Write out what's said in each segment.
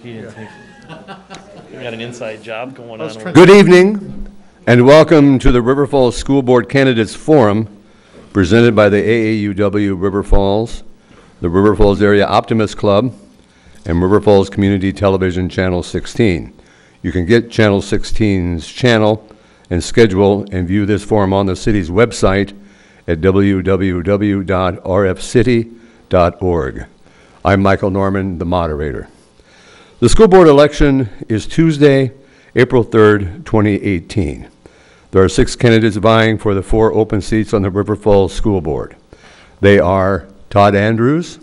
He didn't think. We got an inside job going on. Good evening, and welcome to the River Falls School Board Candidates Forum, presented by the AAUW River Falls, the River Falls Area Optimist Club, and River Falls Community Television Channel 16. You can get Channel 16's channel and schedule and view this forum on the city's website at www.rfcity.org. I'm Michael Norman, the moderator. The school board election is Tuesday, April 3rd, 2018. There are 6 candidates vying for the 4 open seats on the River Falls School Board. They are Todd Andrews,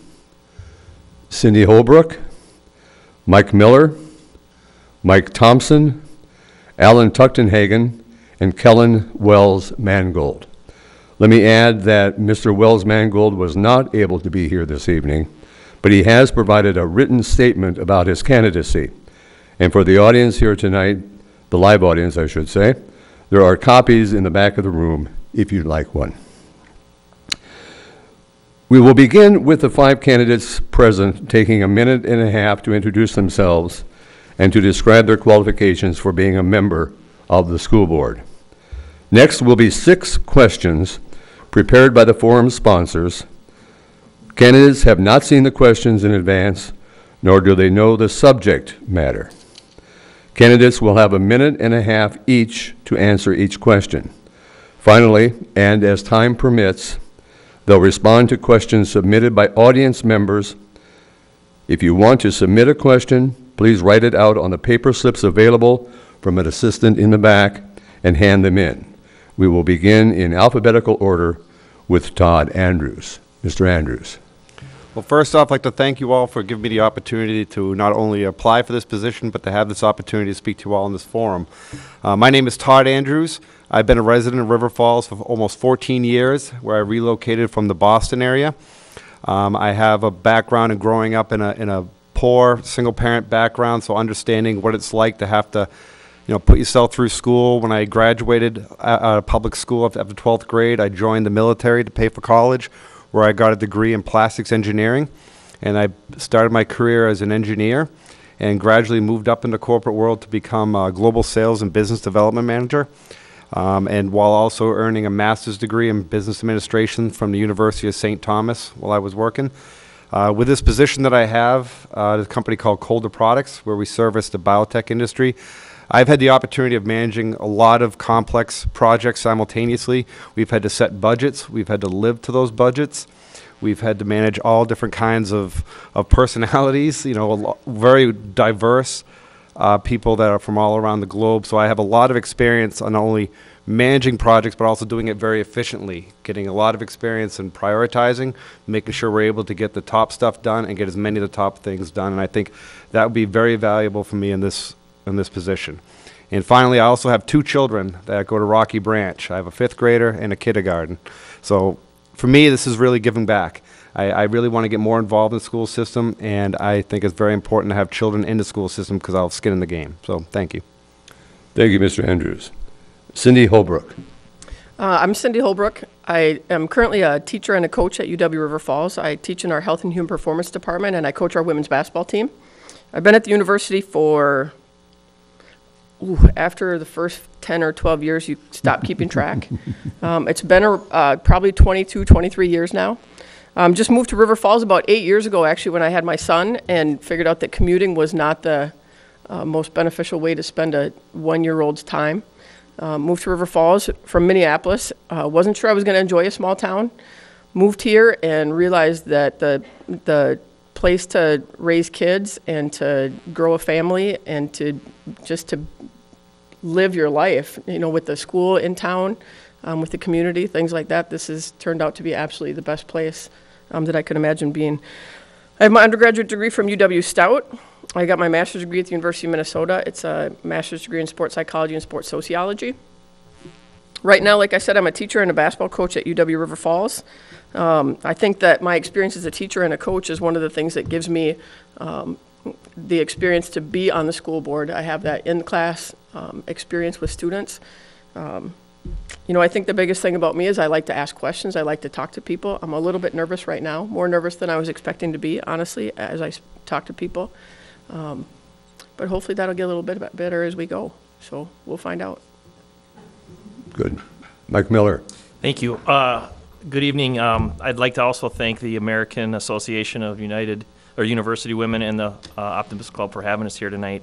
Cindy Holbrook, Mike Miller, Mike Thompson, Alan Tuchtenhagen, and Kellen Wells Mangold. Let me add that Mr. Wells Mangold was not able to be here this evening, but he has provided a written statement about his candidacy. And for the audience here tonight, the live audience I should say, there are copies in the back of the room if you'd like one. We will begin with the 5 candidates present taking a minute and a half to introduce themselves and to describe their qualifications for being a member of the school board. Next will be 6 questions prepared by the forum sponsors. Candidates have not seen the questions in advance, nor do they know the subject matter. Candidates will have a minute and a half each to answer each question. Finally, and as time permits, they'll respond to questions submitted by audience members. If you want to submit a question, please write it out on the paper slips available from an assistant in the back and hand them in. We will begin in alphabetical order with Todd Andrews. Mr. Andrews. Well, first off, I'd like to thank you all for giving me the opportunity to not only apply for this position, but to have this opportunity to speak to you all in this forum. My name is Todd Andrews. I've been a resident of River Falls for almost 14 years, where I relocated from the Boston area. I have a background in growing up in a poor single-parent background, so understanding what it's like to have to put yourself through school. When I graduated out of public school after 12th grade, I joined the military to pay for college, where I got a degree in plastics engineering. And I started my career as an engineer and gradually moved up in the corporate world to become a global sales and business development manager. And while also earning a master's degree in business administration from the University of St. Thomas while I was working. With this position that I have, the company called Colder Products, where we service the biotech industry, I've had the opportunity of managing a lot of complex projects simultaneously. We've had to set budgets. We've had to live to those budgets. We've had to manage all different kinds of personalities, very diverse people that are from all around the globe. So I have a lot of experience on not only managing projects, but also doing it very efficiently, getting a lot of experience in prioritizing, making sure we're able to get the top stuff done and get as many of the top things done. And I think that would be very valuable for me in this position. And finally, I also have 2 children that go to Rocky Branch. I have a 5th grader and a kindergarten. So for me, this is really giving back. I really want to get more involved in the school system, and I think it's very important to have children in the school system because I'll have skin in the game. So thank you. Thank you, Mr. Andrews. Cindy Holbrook. I'm Cindy Holbrook. I am currently a teacher and a coach at UW River Falls. I teach in our Health and Human Performance Department, and I coach our women's basketball team. I've been at the university for after the first 10 or 12 years, you stop keeping track. It's been probably 22, 23 years now. Just moved to River Falls about 8 years ago, actually, when I had my son, and figured out that commuting was not the most beneficial way to spend a 1-year-old's time. Moved to River Falls from Minneapolis. Wasn't sure I was going to enjoy a small town. Moved here and realized that the place to raise kids and to grow a family and to live your life, with the school in town, with the community, things like that. This has turned out to be absolutely the best place that I could imagine being. I have my undergraduate degree from UW Stout. I got my master's degree at the University of Minnesota. It's a master's degree in sports psychology and sports sociology. Right now, like I said, I'm a teacher and a basketball coach at UW River Falls. I think that my experience as a teacher and a coach is one of the things that gives me the experience to be on the school board. I have that in-class experience with students. I think the biggest thing about me is I like to ask questions. I like to talk to people. I'm a little bit nervous right now, more nervous than I was expecting to be, honestly, as I talk to people. but hopefully that'll get a little bit better as we go. So we'll find out. Good. Mike Miller. Thank you. Good evening. I'd like to also thank the American Association of University Women and the Optimist Club for having us here tonight.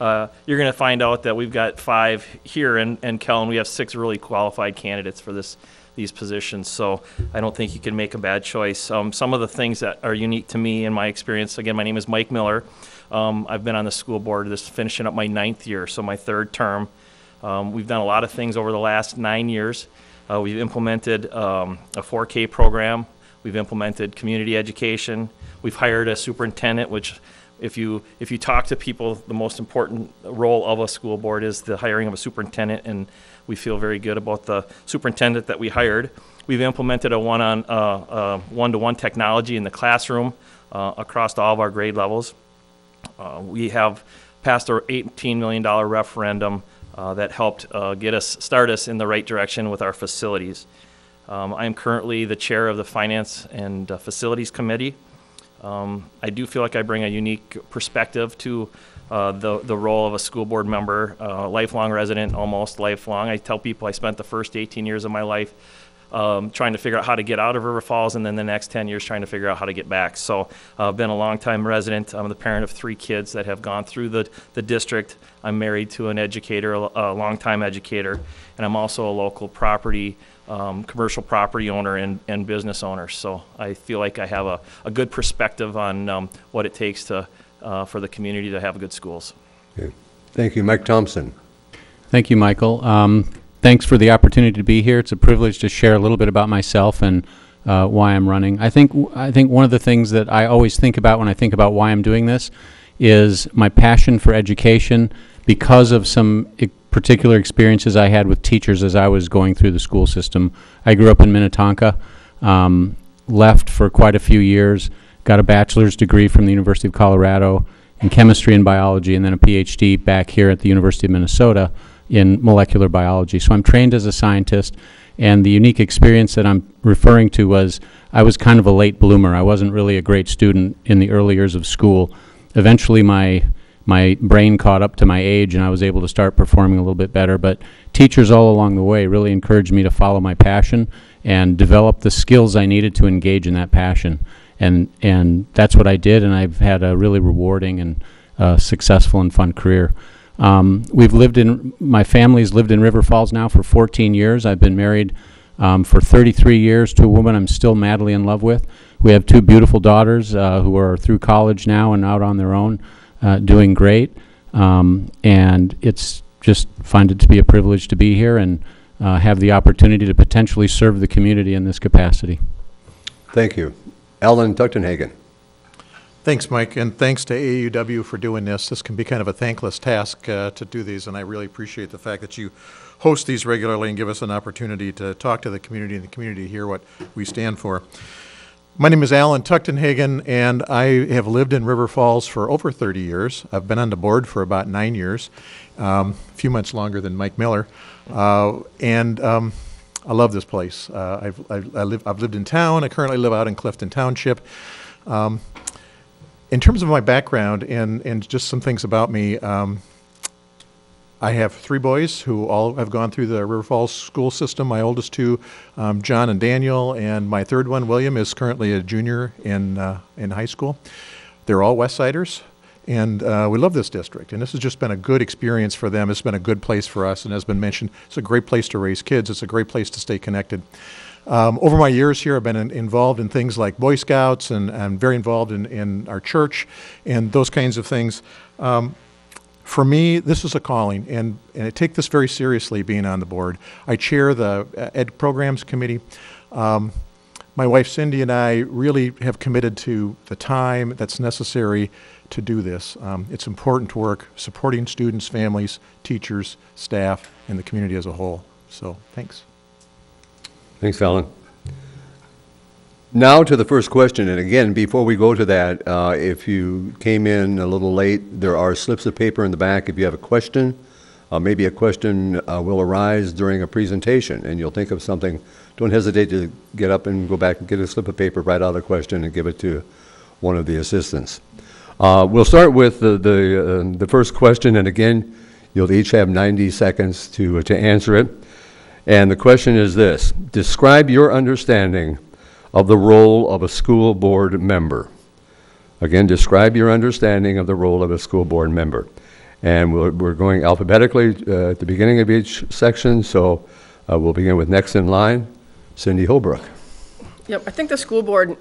You're going to find out that we've got 5 here, and Kellen, we have 6 really qualified candidates for these positions, so I don't think you can make a bad choice. Some of the things that are unique to me in my experience, again, my name is Mike Miller. I've been on the school board, finishing up my 9th year, so my 3rd term. We've done a lot of things over the last 9 years. We've implemented a 4K program. We've implemented community education. We've hired a superintendent, which if you talk to people, the most important role of a school board is the hiring of a superintendent, and we feel very good about the superintendent that we hired. We've implemented a one-to-one technology in the classroom across all of our grade levels. We have passed our $18 million referendum that helped start us in the right direction with our facilities. I am currently the chair of the Finance and Facilities Committee. I do feel like I bring a unique perspective to the role of a school board member, lifelong resident, almost lifelong. I tell people I spent the first 18 years of my life trying to figure out how to get out of River Falls, and then the next 10 years trying to figure out how to get back. So I've been a longtime resident. I'm the parent of 3 kids that have gone through the district. I'm married to an educator, a longtime educator, and I'm also a local commercial property owner and business owner. So I feel like I have a good perspective on what it takes for the community to have good schools. Okay. Thank you. Mike Thompson. Thank you, Michael. Thanks for the opportunity to be here. It's a privilege to share a little bit about myself and why I'm running. I think one of the things that I always think about when I think about why I'm doing this is my passion for education because of some particular experiences I had with teachers as I was going through the school system. I grew up in Minnetonka, left for quite a few years, got a bachelor's degree from the University of Colorado in chemistry and biology, and then a PhD back here at the University of Minnesota in molecular biology. So I'm trained as a scientist, and the unique experience that I'm referring to was I was kind of a late bloomer. I wasn't really a great student in the early years of school. Eventually my brain caught up to my age, and I was able to start performing a little bit better. But teachers all along the way really encouraged me to follow my passion and develop the skills I needed to engage in that passion. And that's what I did, and I've had a really rewarding and successful and fun career. My family's lived in River Falls now for 14 years. I've been married for 33 years to a woman I'm still madly in love with. We have 2 beautiful daughters who are through college now and out on their own, doing great. And it's just find it to be a privilege to be here and have the opportunity to potentially serve the community in this capacity. Thank you. Alan Tuchtenhagen. Thanks, Mike, and thanks to AUW for doing this. This can be kind of a thankless task to do these, and I really appreciate the fact that you host these regularly and give us an opportunity to talk to the community and the community hear what we stand for. My name is Alan Tuchtenhagen, and I have lived in River Falls for over 30 years. I've been on the board for about 9 years, a few months longer than Mike Miller, and I love this place. I've lived in town. I currently live out in Clifton Township. In terms of my background and just some things about me, I have 3 boys who all have gone through the River Falls school system. My oldest 2, John and Daniel, and my 3rd one, William, is currently a junior in high school. They're all West Siders, and we love this district. And this has just been a good experience for them. It's been a good place for us, and as been mentioned, it's a great place to raise kids. It's a great place to stay connected. Over my years here, I've been involved in things like Boy Scouts and very involved in our church and those kinds of things. For me, this is a calling, and I take this very seriously, being on the board. I chair the Ed Programs Committee. My wife Cindy and I really have committed to the time that's necessary to do this. It's important work supporting students, families, teachers, staff, and the community as a whole. So, thanks. Thanks, Alan. Now to the first question, and again, before we go to that, if you came in a little late, there are slips of paper in the back if you have a question. Maybe a question will arise during a presentation, and you'll think of something. Don't hesitate to get up and go back and get a slip of paper, write out a question, and give it to one of the assistants. We'll start with the first question, and again, you'll each have 90 seconds to answer it. And the question is this: describe your understanding of the role of a school board member. Again, describe your understanding of the role of a school board member. And we're going alphabetically at the beginning of each section, so we'll begin with next in line, Cindy Holbrook. Yep, I think the school board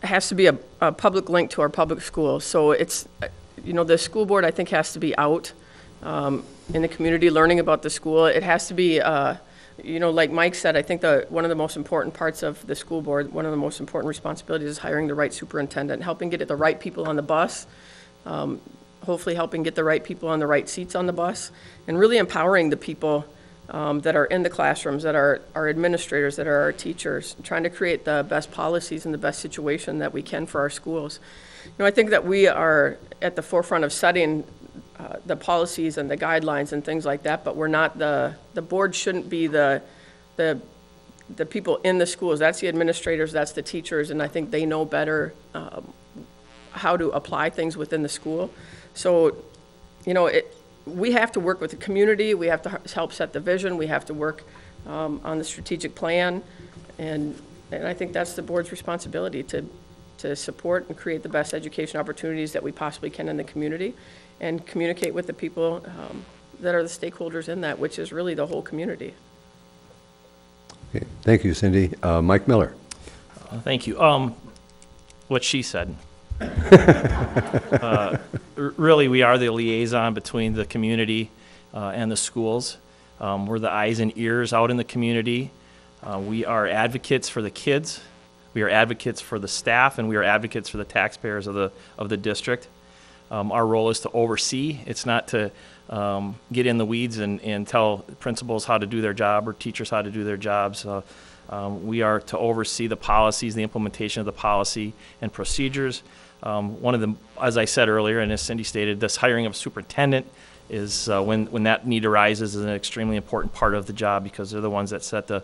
has to be a public link to our public schools. So it's, the school board, I think, has to be out in the community learning about the school. It has to be, like Mike said, I think one of the most important parts of the school board, one of the most important responsibilities is hiring the right superintendent, helping get the right people on the bus, hopefully helping get the right people on the right seats on the bus, and really empowering the people that are in the classrooms, that are our administrators, that are our teachers, trying to create the best policies and the best situation that we can for our schools. I think that we are at the forefront of setting the policies and the guidelines and things like that, but we're not the board shouldn't be the people in the schools. That's the administrators, that's the teachers, and I think they know better how to apply things within the school. So, we have to work with the community, we have to help set the vision, we have to work on the strategic plan, and I think that's the board's responsibility to support and create the best education opportunities that we possibly can in the community, and communicate with the people that are the stakeholders in that, which is really the whole community. Okay. Thank you, Cindy. Mike Miller. Thank you. What she said. Really, we are the liaison between the community and the schools. We're the eyes and ears out in the community. We are advocates for the kids. We are advocates for the staff, and we are advocates for the taxpayers of the district. Our role is to oversee. It's not to get in the weeds and tell principals how to do their job or teachers how to do their jobs. We are to oversee the policies, the implementation of the policy and procedures. One of them, as I said earlier, and as Cindy stated, this hiring of a superintendent is when that need arises, is an extremely important part of the job, because they're the ones that set the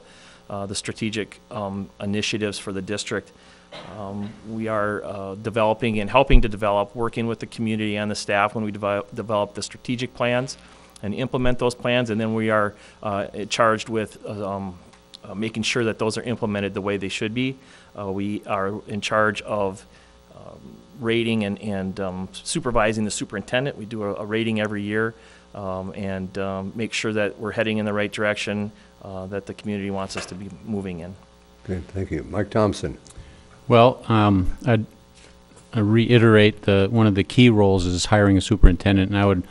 strategic initiatives for the district. We are developing and helping to develop, working with the community and the staff when we develop the strategic plans and implement those plans, and then we are charged with making sure that those are implemented the way they should be. We are in charge of rating and supervising the superintendent. We do a rating every year and make sure that we're heading in the right direction that the community wants us to be moving in. Okay, thank you. Mike Thompson. Well, I'd reiterate one of the key roles is hiring a superintendent, and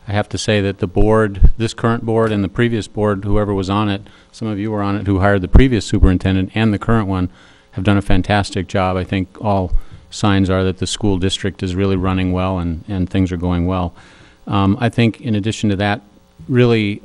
I have to say that the board, this current board and the previous board, whoever was on it, some of you were on it, who hired the previous superintendent and the current one, have done a fantastic job. I think all signs are that the school district is really running well and things are going well. I think in addition to that, really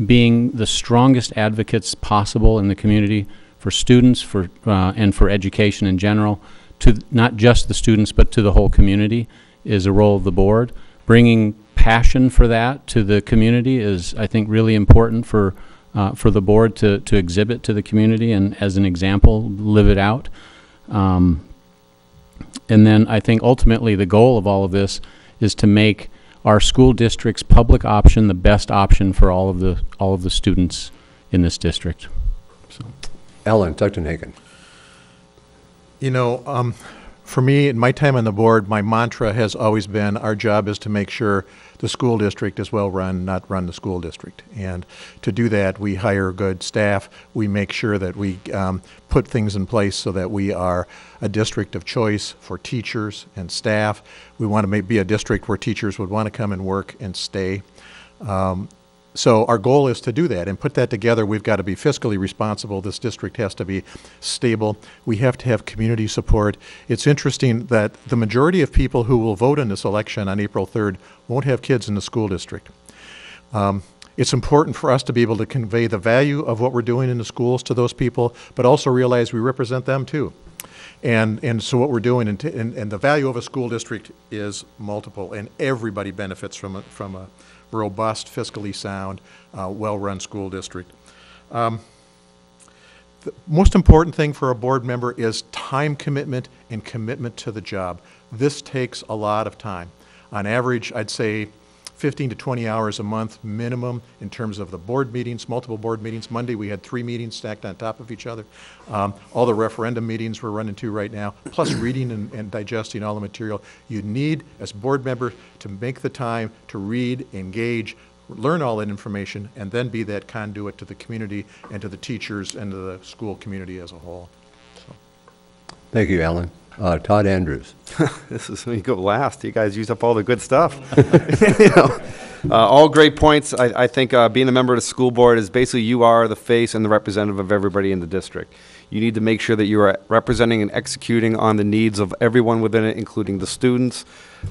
being the strongest advocates possible in the community for students and for education in general, to not just the students but to the whole community, is a role of the board. Bringing passion for that to the community is, I think, really important for the board to exhibit to the community and, as an example, live it out. And then I think ultimately the goal of all of this is to make our school district's public option the best option for all of the students in this district. So. Ellen Tuchtenhagen. For me, in my time on the board, my mantra has always been our job is to make sure the school district is well run, not run the school district. And to do that, we hire good staff. We make sure that we put things in place so that we are a district of choice for teachers and staff. We want to be a district where teachers would want to come and work and stay. So our goal is to do that and put that together. We've got to be fiscally responsible. This district has to be stable. We have to have community support. It's interesting that the majority of people who will vote in this election on April 3rd won't have kids in the school district. It's important for us to be able to convey the value of what we're doing in the schools to those people, but also realize we represent them too. And so what we're doing, and the value of a school district is multiple, and everybody benefits from a robust, fiscally sound, well-run school district. The most important thing for a board member is time commitment and commitment to the job. This takes a lot of time. On average, I'd say 15 to 20 hours a month minimum in terms of the board meetings, multiple board meetings. Monday, we had 3 meetings stacked on top of each other. All the referendum meetings we're running to right now, plus reading and digesting all the material. You need, as board member, to make the time to read, engage, learn all that information, and then be that conduit to the community and to the teachers and to the school community as a whole. Thank you, Alan. Todd Andrews. This is when you go last. You guys use up all the good stuff. All great points. I think being a member of the school board is basically you are the face and the representative of everybody in the district. You need to make sure that you are representing and executing on the needs of everyone within it, including the students,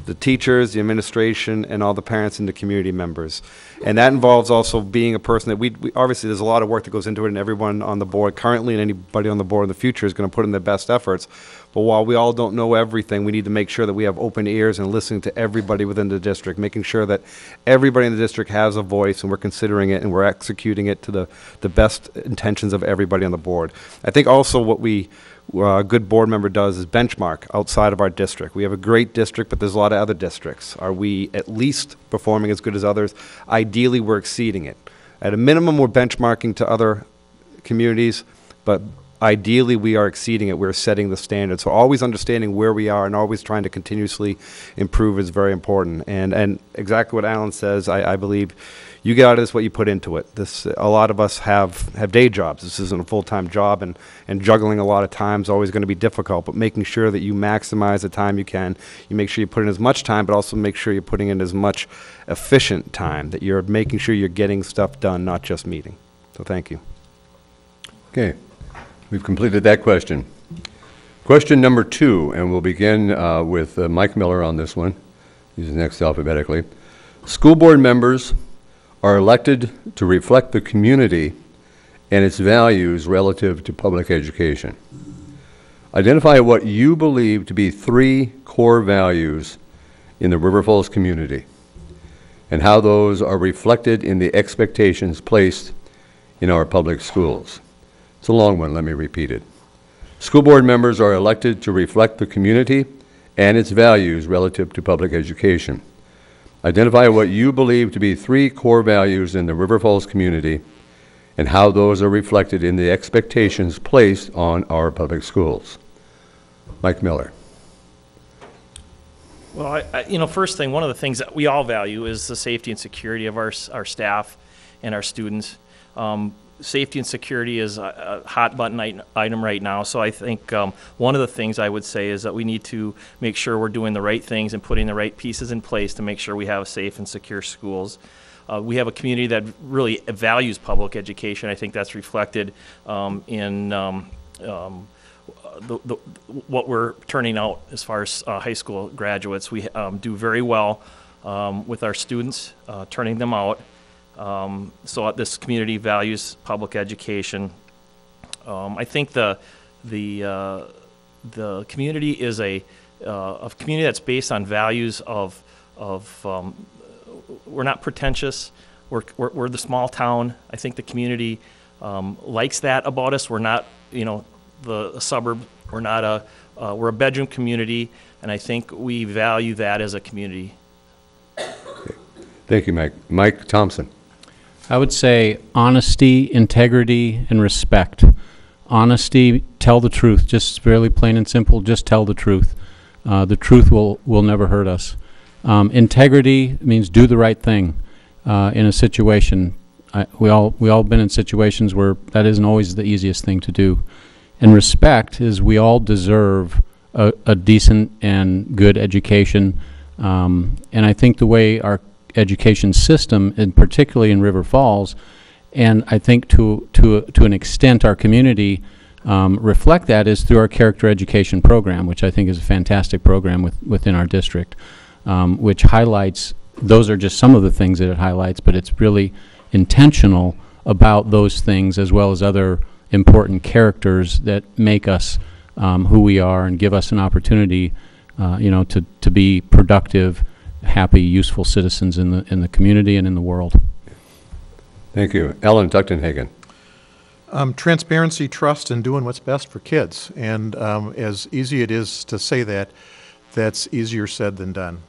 the teachers, the administration, and all the parents and the community members. And that involves also being a person that we obviously there's a lot of work that goes into it, and everyone on the board currently and anybody on the board in the future is going to put in their best efforts. But while we all don't know everything, we need to make sure that we have open ears and listening to everybody within the district, making sure that everybody in the district has a voice and we're considering it and we're executing it to the best intentions of everybody on the board. I think also what a good board member does is benchmark outside of our district. We have a great district, but there's a lot of other districts. Are we at least performing as good as others? Ideally, we're exceeding it. At a minimum, we're benchmarking to other communities, but ideally, we are exceeding it. We're setting the standard. So always understanding where we are and always trying to continuously improve is very important. And exactly what Alan says, I believe you get out of this what you put into it. A lot of us have day jobs. This isn't a full-time job, and juggling a lot of time is always going to be difficult, but making sure that you maximize the time you can. You make sure you put in as much time, but also make sure you're putting in as much efficient time, that you're making sure you're getting stuff done, not just meeting. So thank you. Okay. We've completed that question. Question number 2, and we'll begin with Mike Miller on this one. He's next alphabetically. School board members are elected to reflect the community and its values relative to public education. Identify what you believe to be 3 core values in the River Falls community and how those are reflected in the expectations placed in our public schools. It's a long one, let me repeat it. School board members are elected to reflect the community and its values relative to public education. Identify what you believe to be 3 core values in the River Falls community and how those are reflected in the expectations placed on our public schools. Mike Miller. Well, first thing, one of the things that we all value is the safety and security of our staff and our students. Safety and security is a hot button item right now, so I think one of the things I would say is that we need to make sure we're doing the right things and putting the right pieces in place to make sure we have safe and secure schools. We have a community that really values public education. I think that's reflected in what we're turning out as far as high school graduates. We do very well with our students, turning them out. So this community values public education. I think the community is a community that's based on values of we're not pretentious. We're the small town. I think the community likes that about us. We're not the suburb. We're a bedroom community, and I think we value that as a community. Thank you, Mike. Mike Thompson. I would say honesty, integrity, and respect. Honesty, tell the truth, just fairly plain and simple, just tell the truth. The truth will never hurt us. Integrity means do the right thing in a situation. We all been in situations where that isn't always the easiest thing to do. And respect is we all deserve a decent and good education. And I think the way our education system, and particularly in River Falls, and I think to an extent our community reflect that is through our character education program, which I think is a fantastic program within our district, which highlights, those are just some of the things that it highlights, but it's really intentional about those things as well as other important characters that make us who we are and give us an opportunity to be productive, happy, useful citizens in the community and in the world. Thank you. Ellen Tuchtenhagen. Transparency, trust, and doing what's best for kids. And as easy it is to say that, that's easier said than done.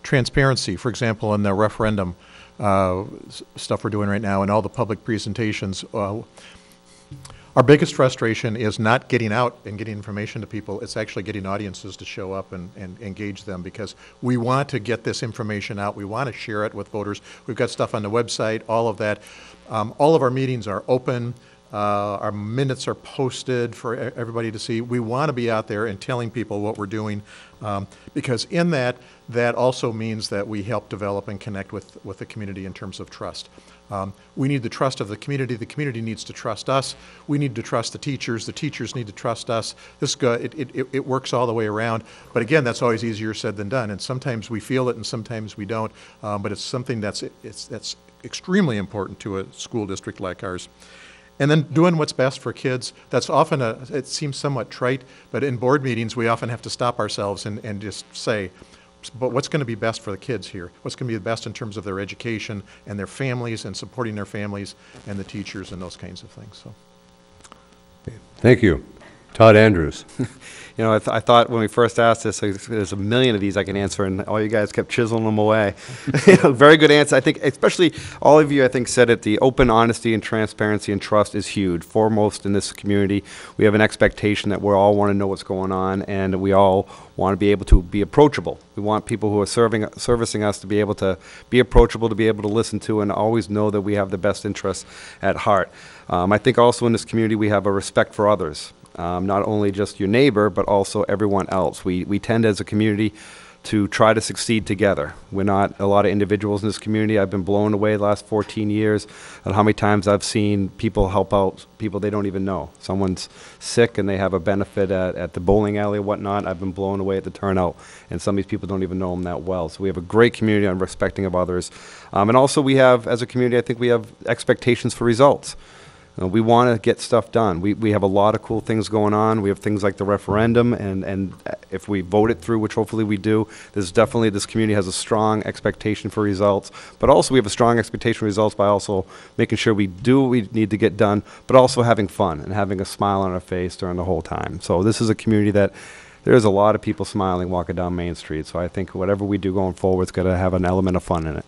Transparency, for example, in the referendum stuff we're doing right now and all the public presentations, our biggest frustration is not getting out and getting information to people. It's actually getting audiences to show up and engage them, because we want to get this information out. We want to share it with voters. We've got stuff on the website, all of that. All of our meetings are open. Our minutes are posted for everybody to see. We want to be out there and telling people what we're doing, because in that also means that we help develop and connect with the community in terms of trust. We need the trust of the community needs to trust us, we need to trust the teachers need to trust us. It works all the way around, but again, that's always easier said than done, and sometimes we feel it and sometimes we don't, but it's something that's extremely important to a school district like ours. And then doing what's best for kids, that's often it seems somewhat trite, but in board meetings we often have to stop ourselves and just say, but what's going to be best for the kids here? What's going to be the best in terms of their education and their families and supporting their families and the teachers and those kinds of things. So, Thank you. Todd Andrews. You know, I thought when we first asked this, there's a million of these I can answer, and all you guys kept chiseling them away. Very good answer. I think, especially all of you, I think, said it. The open honesty and transparency and trust is huge. Foremost in this community, we have an expectation that we all want to know what's going on, and we all want to be able to be approachable. We want people who are servicing us to be able to be approachable, to be able to listen to, and always know that we have the best interests at heart. I think also in this community we have a respect for others. Not only just your neighbor, but also everyone else. We tend as a community to try to succeed together. We're not a lot of individuals in this community. I've been blown away the last 14 years at how many times I've seen people help out people they don't even know. Someone's sick and they have a benefit at the bowling alley or whatnot. I've been blown away at the turnout, and some of these people don't even know them that well. So we have a great community on respecting of others. And also we have, as a community, I think we have expectations for results. We want to get stuff done. We have a lot of cool things going on. We have things like the referendum, and if we vote it through, which hopefully we do, there's definitely, this community has a strong expectation for results. But also we have a strong expectation for results by also making sure we do what we need to get done, but also having fun and having a smile on our face during the whole time. So this is a community that there's a lot of people smiling walking down Main Street. So I think whatever we do going forward is going to have an element of fun in it.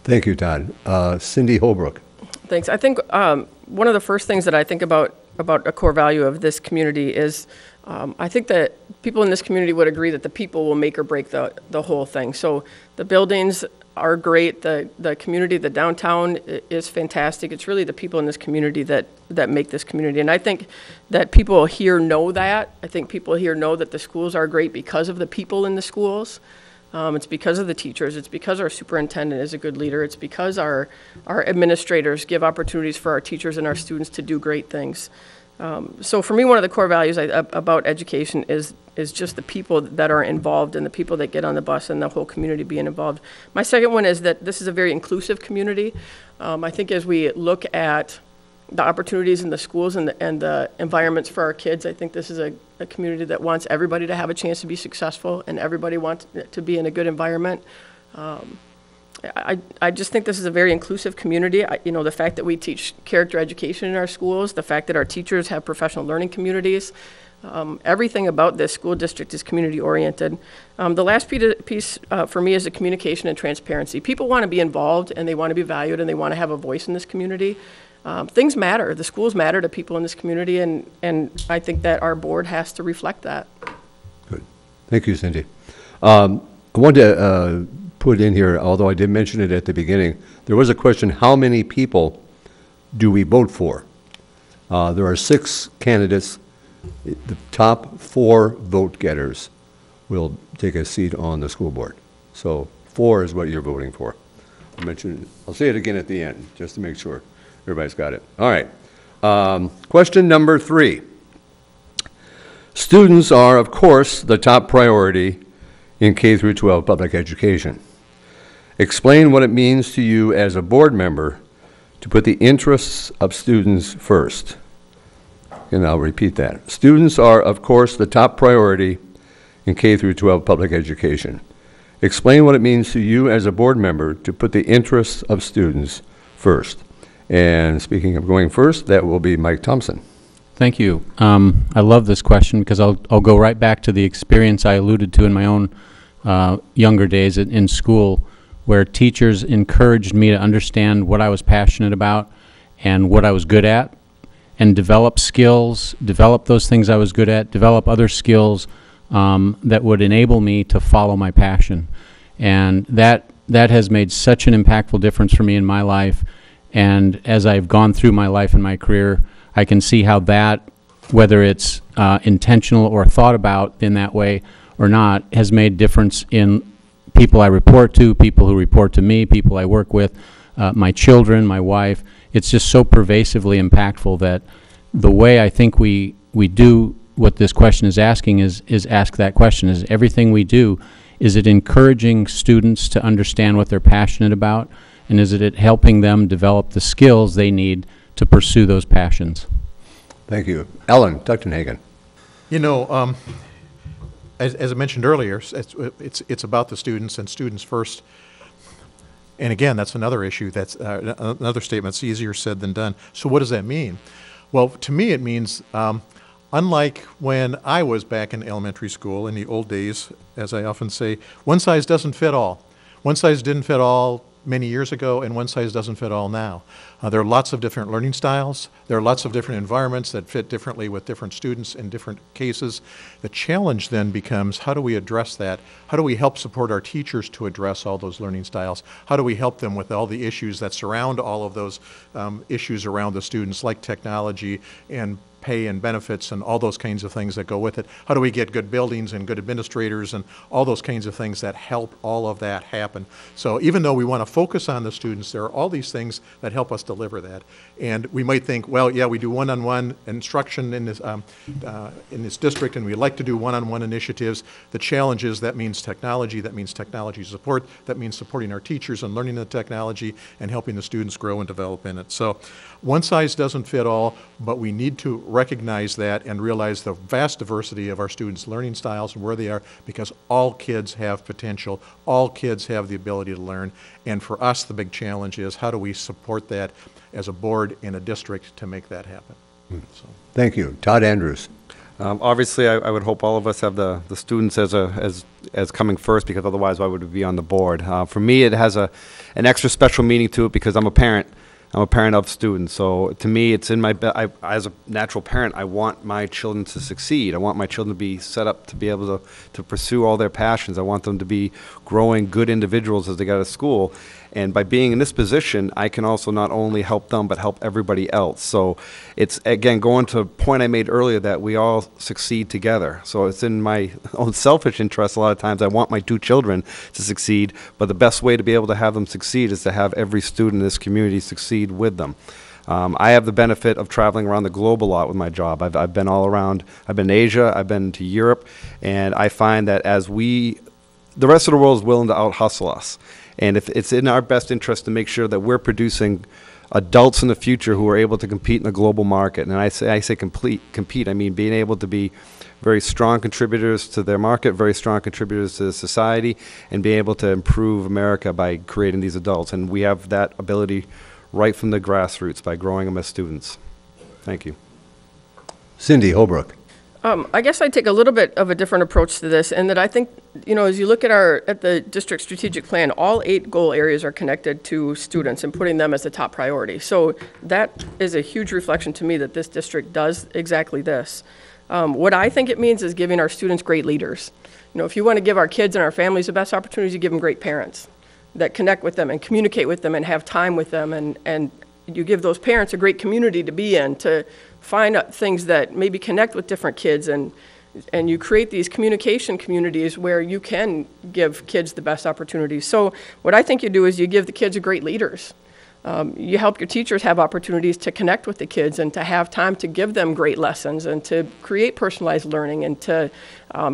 Thank you, Todd. Cindy Holbrook. Thanks. I think one of the first things that I think about a core value of this community is I think that people in this community would agree that the people will make or break the whole thing. So the buildings are great. The community, the downtown is fantastic. It's really the people in this community that make this community. And I think that people here know that. I think people here know that the schools are great because of the people in the schools. It's because of the teachers. It's because our superintendent is a good leader. It's because our administrators give opportunities for our teachers and our students to do great things. So for me, one of the core values about education is just the people that are involved and the people that get on the bus and the whole community being involved. My second one is that this is a very inclusive community. I think as we look at the opportunities in the schools and the environments for our kids, I think this is a community that wants everybody to have a chance to be successful, and everybody wants to be in a good environment. I just think this is a very inclusive community. The fact that we teach character education in our schools, the fact that our teachers have professional learning communities, everything about this school district is community oriented. The last piece for me is the communication and transparency. People want to be involved, and they want to be valued, and they want to have a voice in this community. Things matter. The schools matter to people in this community, and I think that our board has to reflect that. Good. Thank you, Cindy. I wanted to put in here, although I did mention it at the beginning, there was a question, how many people do we vote for? There are 6 candidates. The top 4 vote getters will take a seat on the school board. So 4 is what you're voting for. I'll say it again at the end, just to make sure everybody's got it. All right. Question number 3. Students are, of course, the top priority in K through 12 public education. Explain what it means to you as a board member to put the interests of students first. And I'll repeat that. Students are, of course, the top priority in K through 12 public education. Explain what it means to you as a board member to put the interests of students first. And speaking of going first, that will be Mike Thompson. Thank you. I love this question because I'll go right back to the experience I alluded to in my own younger days in school, where teachers encouraged me to understand what I was passionate about and what I was good at, and develop skills, develop those things I was good at, develop other skills that would enable me to follow my passion. And that has made such an impactful difference for me in my life. And as I've gone through my life and my career, I can see how that, whether it's intentional or thought about in that way or not, has made difference in people I report to, people who report to me, people I work with, my children, my wife. It's just so pervasively impactful that the way I think we do what this question is asking is ask that question. Is everything we do, is it encouraging students to understand what they're passionate about? And is it helping them develop the skills they need to pursue those passions? Thank you. Alan Tuchtenhagen. You know, as I mentioned earlier, it's about the students and students first. And again, that's another issue. That's another statement. It's easier said than done. So what does that mean? Well, to me, it means unlike when I was back in elementary school in the old days, as I often say, one size doesn't fit all. One size didn't fit all many years ago, and one size doesn't fit all now. There are lots of different learning styles. There are lots of different environments that fit differently with different students in different cases. The challenge then becomes, how do we address that? How do we help support our teachers to address all those learning styles? How do we help them with all the issues that surround all of those issues around the students, like technology and pay and benefits and all those kinds of things that go with it? How do we get good buildings and good administrators and all those kinds of things that help all of that happen? So even though we want to focus on the students, there are all these things that help us deliver that. And we might think, well, yeah, we do one-on-one instruction in this district, and we like to do one-on-one initiatives. The challenge is that means technology support, that means supporting our teachers and learning the technology and helping the students grow and develop in it. So one size doesn't fit all, but we need to recognize that and realize the vast diversity of our students' learning styles and where they are, because all kids have potential, all kids have the ability to learn, and for us the big challenge is how do we support that as a board in a district to make that happen. So. Thank you. Todd Andrews. Obviously, I would hope all of us have the students as coming first, because otherwise why would we be on the board? For me, it has an extra special meaning to it because I'm a parent. I'm a parent of students, so to me, it's in my as a natural parent, I want my children to succeed. I want my children to be set up to be able to pursue all their passions. I want them to be growing good individuals as they get out of school. And by being in this position, I can also not only help them, but help everybody else. So it's, again, going to a point I made earlier that we all succeed together. So it's in my own selfish interest a lot of times. I want my two children to succeed, but the best way to be able to have them succeed is to have every student in this community succeed with them. I have the benefit of traveling around the globe a lot with my job. I've been all around. I've been in Asia, I've been to Europe, and I find that as the rest of the world is willing to out-hustle us. And if it's in our best interest to make sure that we're producing adults in the future who are able to compete in the global market. And I say compete, I mean being able to be very strong contributors to their market, very strong contributors to society, and be able to improve America by creating these adults. And we have that ability right from the grassroots by growing them as students. Thank you. Cindy Holbrook. I guess I take a little bit of a different approach to this, in that I think, as you look at the district strategic plan, all 8 goal areas are connected to students and putting them as the top priority. So that is a huge reflection to me that this district does exactly this. What I think it means is giving our students great leaders. If you want to give our kids and our families the best opportunities, you give them great parents that connect with them and communicate with them and have time with them, and you give those parents a great community to be in, to find out things that maybe connect with different kids, and you create these communication communities where you can give kids the best opportunities. So what I think you do is you give the kids great leaders. You help your teachers have opportunities to connect with the kids and to have time to give them great lessons and to create personalized learning and to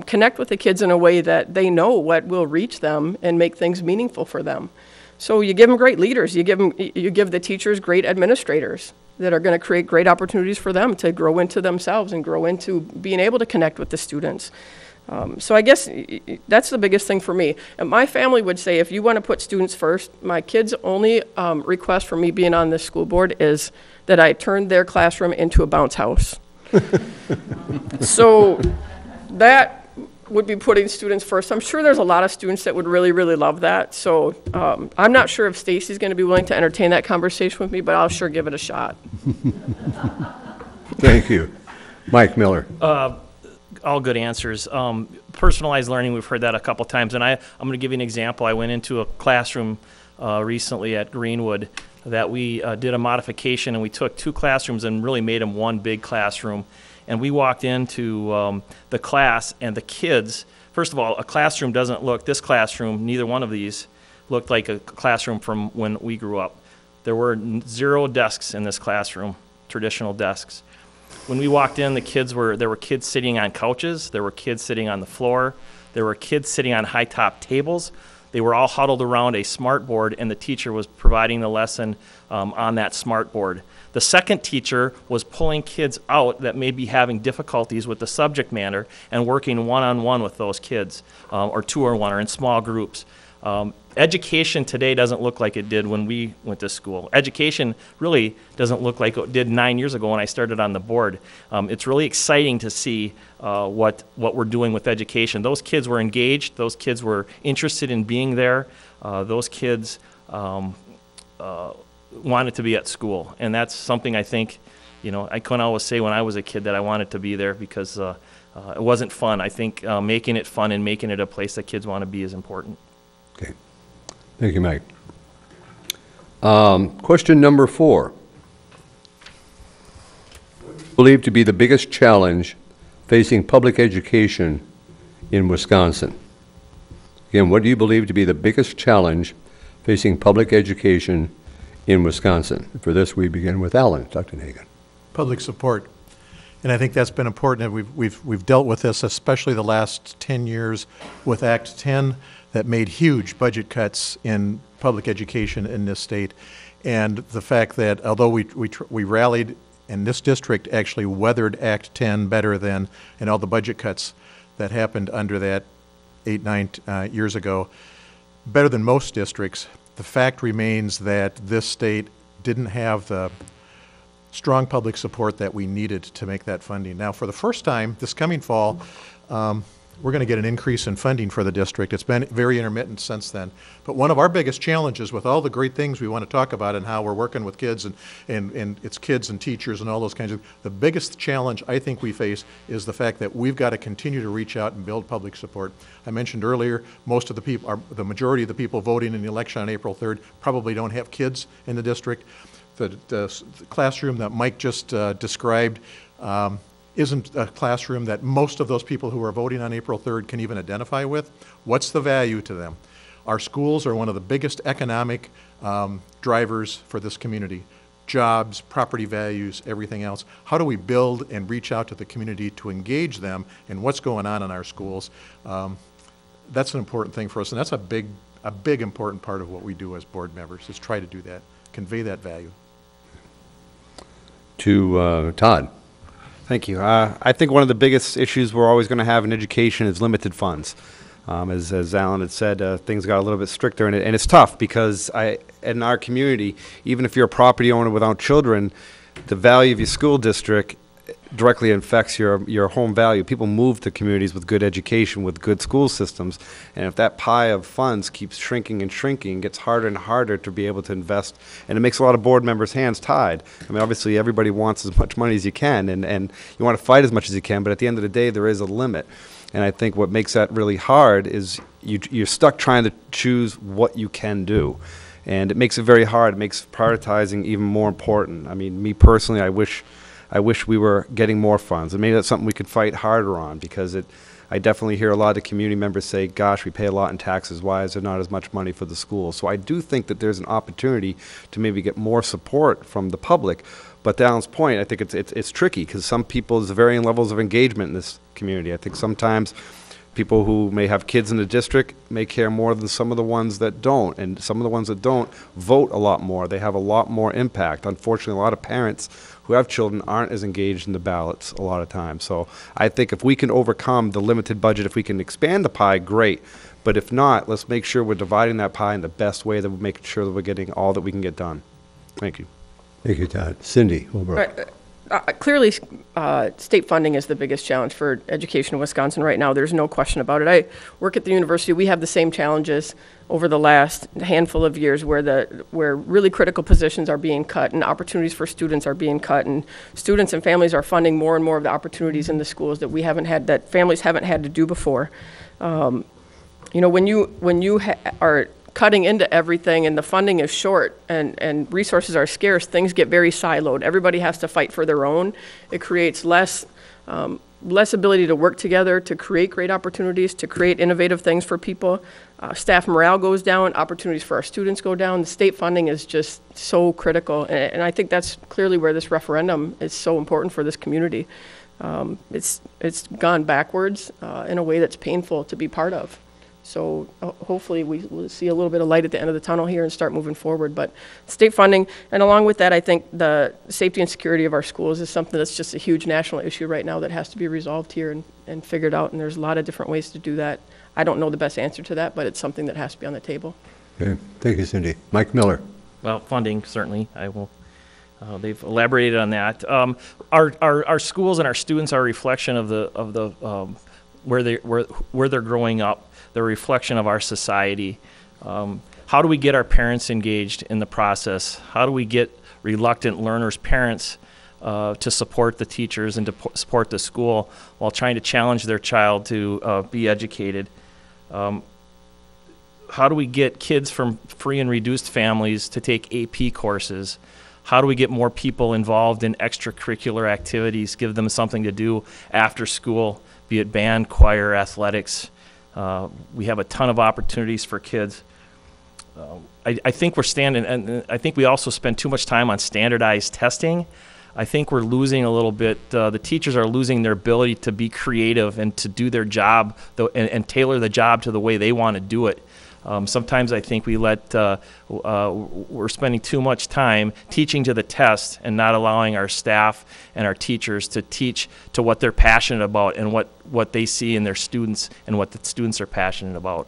connect with the kids in a way that they know what will reach them and make things meaningful for them. So you give them great leaders. You give the teachers great administrators that are going to create great opportunities for them to grow into themselves and grow into being able to connect with the students. So I guess that's the biggest thing for me. And my family would say, if you want to put students first, my kids' only request for me being on this school board is that I turn their classroom into a bounce house. So that would be putting students first. I'm sure there's a lot of students that would really, really love that. So I'm not sure if Stacy's going to be willing to entertain that conversation with me, but I'll sure give it a shot. Thank you. Mike Miller. All good answers. Personalized learning, we've heard that a couple times, and I'm going to give you an example. I went into a classroom recently at Greenwood that we did a modification, and we took 2 classrooms and really made them one big classroom. And we walked into the class, and the kids, first of all, a classroom doesn't look, this classroom, neither one of these looked like a classroom from when we grew up. There were 0 desks in this classroom, traditional desks. When we walked in, there were kids sitting on couches, there were kids sitting on the floor, there were kids sitting on high-top tables. They were all huddled around a smart board, and the teacher was providing the lesson on that smart board. The second teacher was pulling kids out that may be having difficulties with the subject matter and working one-on-one with those kids, or 2-on-1, or in small groups. Education today doesn't look like it did when we went to school. Education really doesn't look like it did 9 years ago when I started on the board. It's really exciting to see what we're doing with education. Those kids were engaged. Those kids were interested in being there. Those kids wanted to be at school. And that's something I think, I couldn't always say when I was a kid that I wanted to be there because it wasn't fun. I think making it fun and making it a place that kids want to be is important. Okay. Thank you, Mike. Question number 4. Believed to be the biggest challenge facing public education in Wisconsin? Again, what do you believe to be the biggest challenge facing public education in Wisconsin? For this, we begin with Alan Tuchtenhagen. Public support. And I think that's been important. We've dealt with this, especially the last 10 years with Act 10 that made huge budget cuts in public education in this state. And the fact that although we rallied, and this district actually weathered Act 10 better than, and all the budget cuts that happened under that 8-9 years ago, better than most districts, the fact remains that this state didn't have the strong public support that we needed to make that funding. Now, for the first time this coming fall, we're going to get an increase in funding for the district. It's been very intermittent since then. But one of our biggest challenges with all the great things we want to talk about and how we're working with kids and it's kids and teachers and all those kinds of, the biggest challenge I think we face is the fact that we've got to continue to reach out and build public support. I mentioned earlier, most of the people, the majority of the people voting in the election on April 3rd probably don't have kids in the district. The classroom that Mike just described isn't a classroom that most of those people who are voting on April 3rd can even identify with. What's the value to them? Our schools are one of the biggest economic drivers for this community. Jobs, property values, everything else. How do we build and reach out to the community to engage them in what's going on in our schools? That's an important thing for us, and that's a big important part of what we do as board members, is try to do that, convey that value. To Todd. Thank you. I think one of the biggest issues we're always going to have in education is limited funds. As Alan had said, things got a little bit stricter, and it's tough because in our community, even if you're a property owner without children, the value of your school district directly affects your home value. People move to communities with good education, with good school systems, and if that pie of funds keeps shrinking and shrinking, it gets harder and harder to be able to invest, and it makes a lot of board members' hands tied. I mean, obviously everybody wants as much money as you can, and you want to fight as much as you can, but at the end of the day, there is a limit. And I think what makes that really hard is you're stuck trying to choose what you can do. And it makes it very hard. It makes prioritizing even more important. I mean, me personally, I wish we were getting more funds. And maybe that's something we could fight harder on, because I definitely hear a lot of community members say, gosh, we pay a lot in taxes. Why is there not as much money for the schools? So I do think that there's an opportunity to maybe get more support from the public. But to Alan's point, I think it's tricky, because some people, there's varying levels of engagement in this community. I think sometimes people who may have kids in the district may care more than some of the ones that don't. And some of the ones that don't vote a lot more. They have a lot more impact. Unfortunately, a lot of parents who have children aren't as engaged in the ballots a lot of times. So I think if we can overcome the limited budget, if we can expand the pie, great. But if not, let's make sure we're dividing that pie in the best way, that we're making sure that we're getting all that we can get done. Thank you. Thank you, Todd. Cindy Holbrook. Clearly, state funding is the biggest challenge for education in Wisconsin right now. There's no question about it. I work at the university. We have the same challenges over the last handful of years where really critical positions are being cut and opportunities for students are being cut, and students and families are funding more and more of the opportunities in the schools that families haven't had to do before. When you are cutting into everything and the funding is short and resources are scarce, things get very siloed. Everybody has to fight for their own. It creates less ability to work together, to create great opportunities, to create innovative things for people. Staff morale goes down, opportunities for our students go down. The state funding is just so critical, and I think that's clearly where this referendum is so important for this community. It's gone backwards in a way that's painful to be part of. So hopefully we will see a little bit of light at the end of the tunnel here and start moving forward. But state funding, and along with that, I think the safety and security of our schools is something that's just a huge national issue right now that has to be resolved here and figured out. And there's a lot of different ways to do that. I don't know the best answer to that, but it's something that has to be on the table. Okay. Thank you, Cindy. Mike Miller. Well, funding, certainly. I will. They've elaborated on that. Our schools and our students are a reflection of the where they're growing up. They're a reflection of our society. How do we get our parents engaged in the process? How do we get reluctant learners' parents to support the teachers and to support the school while trying to challenge their child to be educated? How do we get kids from free and reduced families to take AP courses? How do we get more people involved in extracurricular activities, give them something to do after school, be it band, choir, athletics? We have a ton of opportunities for kids. I think we're and I think we also spend too much time on standardized testing. I think we're losing a little bit. The teachers are losing their ability to be creative and to do their job and tailor the job to the way they want to do it. Sometimes I think we're spending too much time teaching to the test and not allowing our staff and our teachers to teach to what they're passionate about and what they see in their students and what the students are passionate about.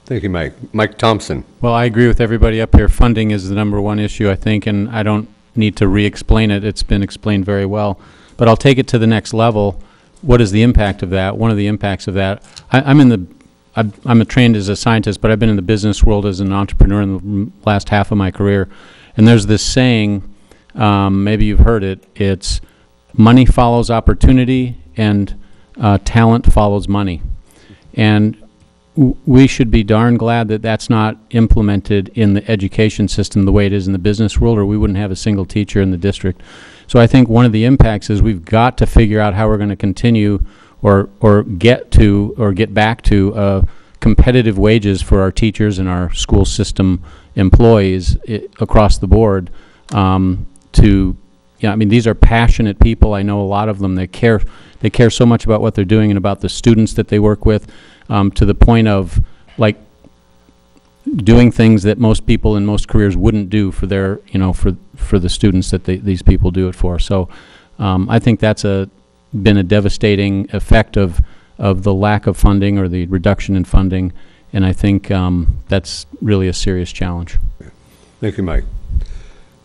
Thank you, Mike. Mike Thompson. Well, I agree with everybody up here. Funding is the number one issue, I think, and I don't need to re-explain it. It's been explained very well. But I'll take it to the next level. What is the impact of that? One of the impacts of that, I'm trained as a scientist, but I've been in the business world as an entrepreneur in the last half of my career. And there's this saying, maybe you've heard it, it's money follows opportunity and talent follows money. And we should be darn glad that that's not implemented in the education system the way it is in the business world, or we wouldn't have a single teacher in the district. So I think one of the impacts is we've got to figure out how we're going to continue or get back to competitive wages for our teachers and our school system employees across the board. These are passionate people. I know a lot of them. They care so much about what they're doing and about the students that they work with, to the point of like doing things that most people in most careers wouldn't do for their for the students that these people do it for. So I think that's been a devastating effect of the lack of funding or the reduction in funding, and I think that's really a serious challenge. Thank you, Mike.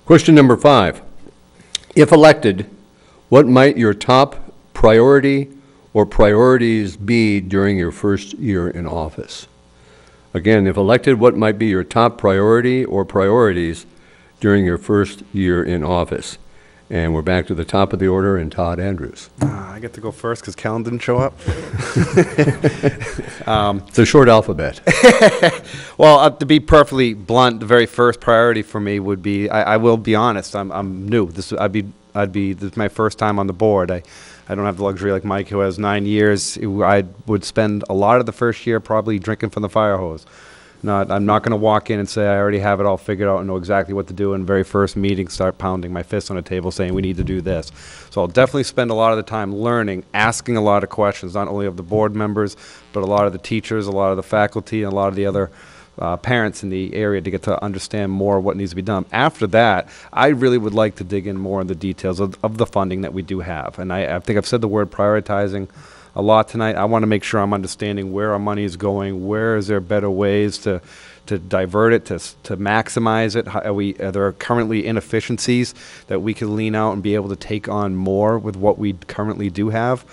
Question number 5. If elected, what might your top priority or priorities be during your first year in office? Again, if elected, what might be your top priority or priorities during your first year in office? And we're back to the top of the order, and Todd Andrews. I get to go first because Kellen didn't show up. It's a short alphabet. Well, to be perfectly blunt, the very first priority for me would be, I will be honest, I'm new. This is my first time on the board. I don't have the luxury like Mike, who has 9 years. I would spend a lot of the first year probably drinking from the fire hose. I'm not going to walk in and say I already have it all figured out and know exactly what to do, and very first meeting start pounding my fist on the table saying we need to do this. So I'll definitely spend a lot of the time learning, asking a lot of questions, not only of the board members, but a lot of the teachers, a lot of the faculty, and a lot of the other parents in the area to get to understand more what needs to be done. After that, I really would like to dig in more on the details of the funding that we do have. And I think I've said the word prioritizing a lot tonight. I want to make sure I'm understanding where our money is going, where is there better ways to divert it, to maximize it. Are there currently inefficiencies that we can lean out and be able to take on more with what we currently do have?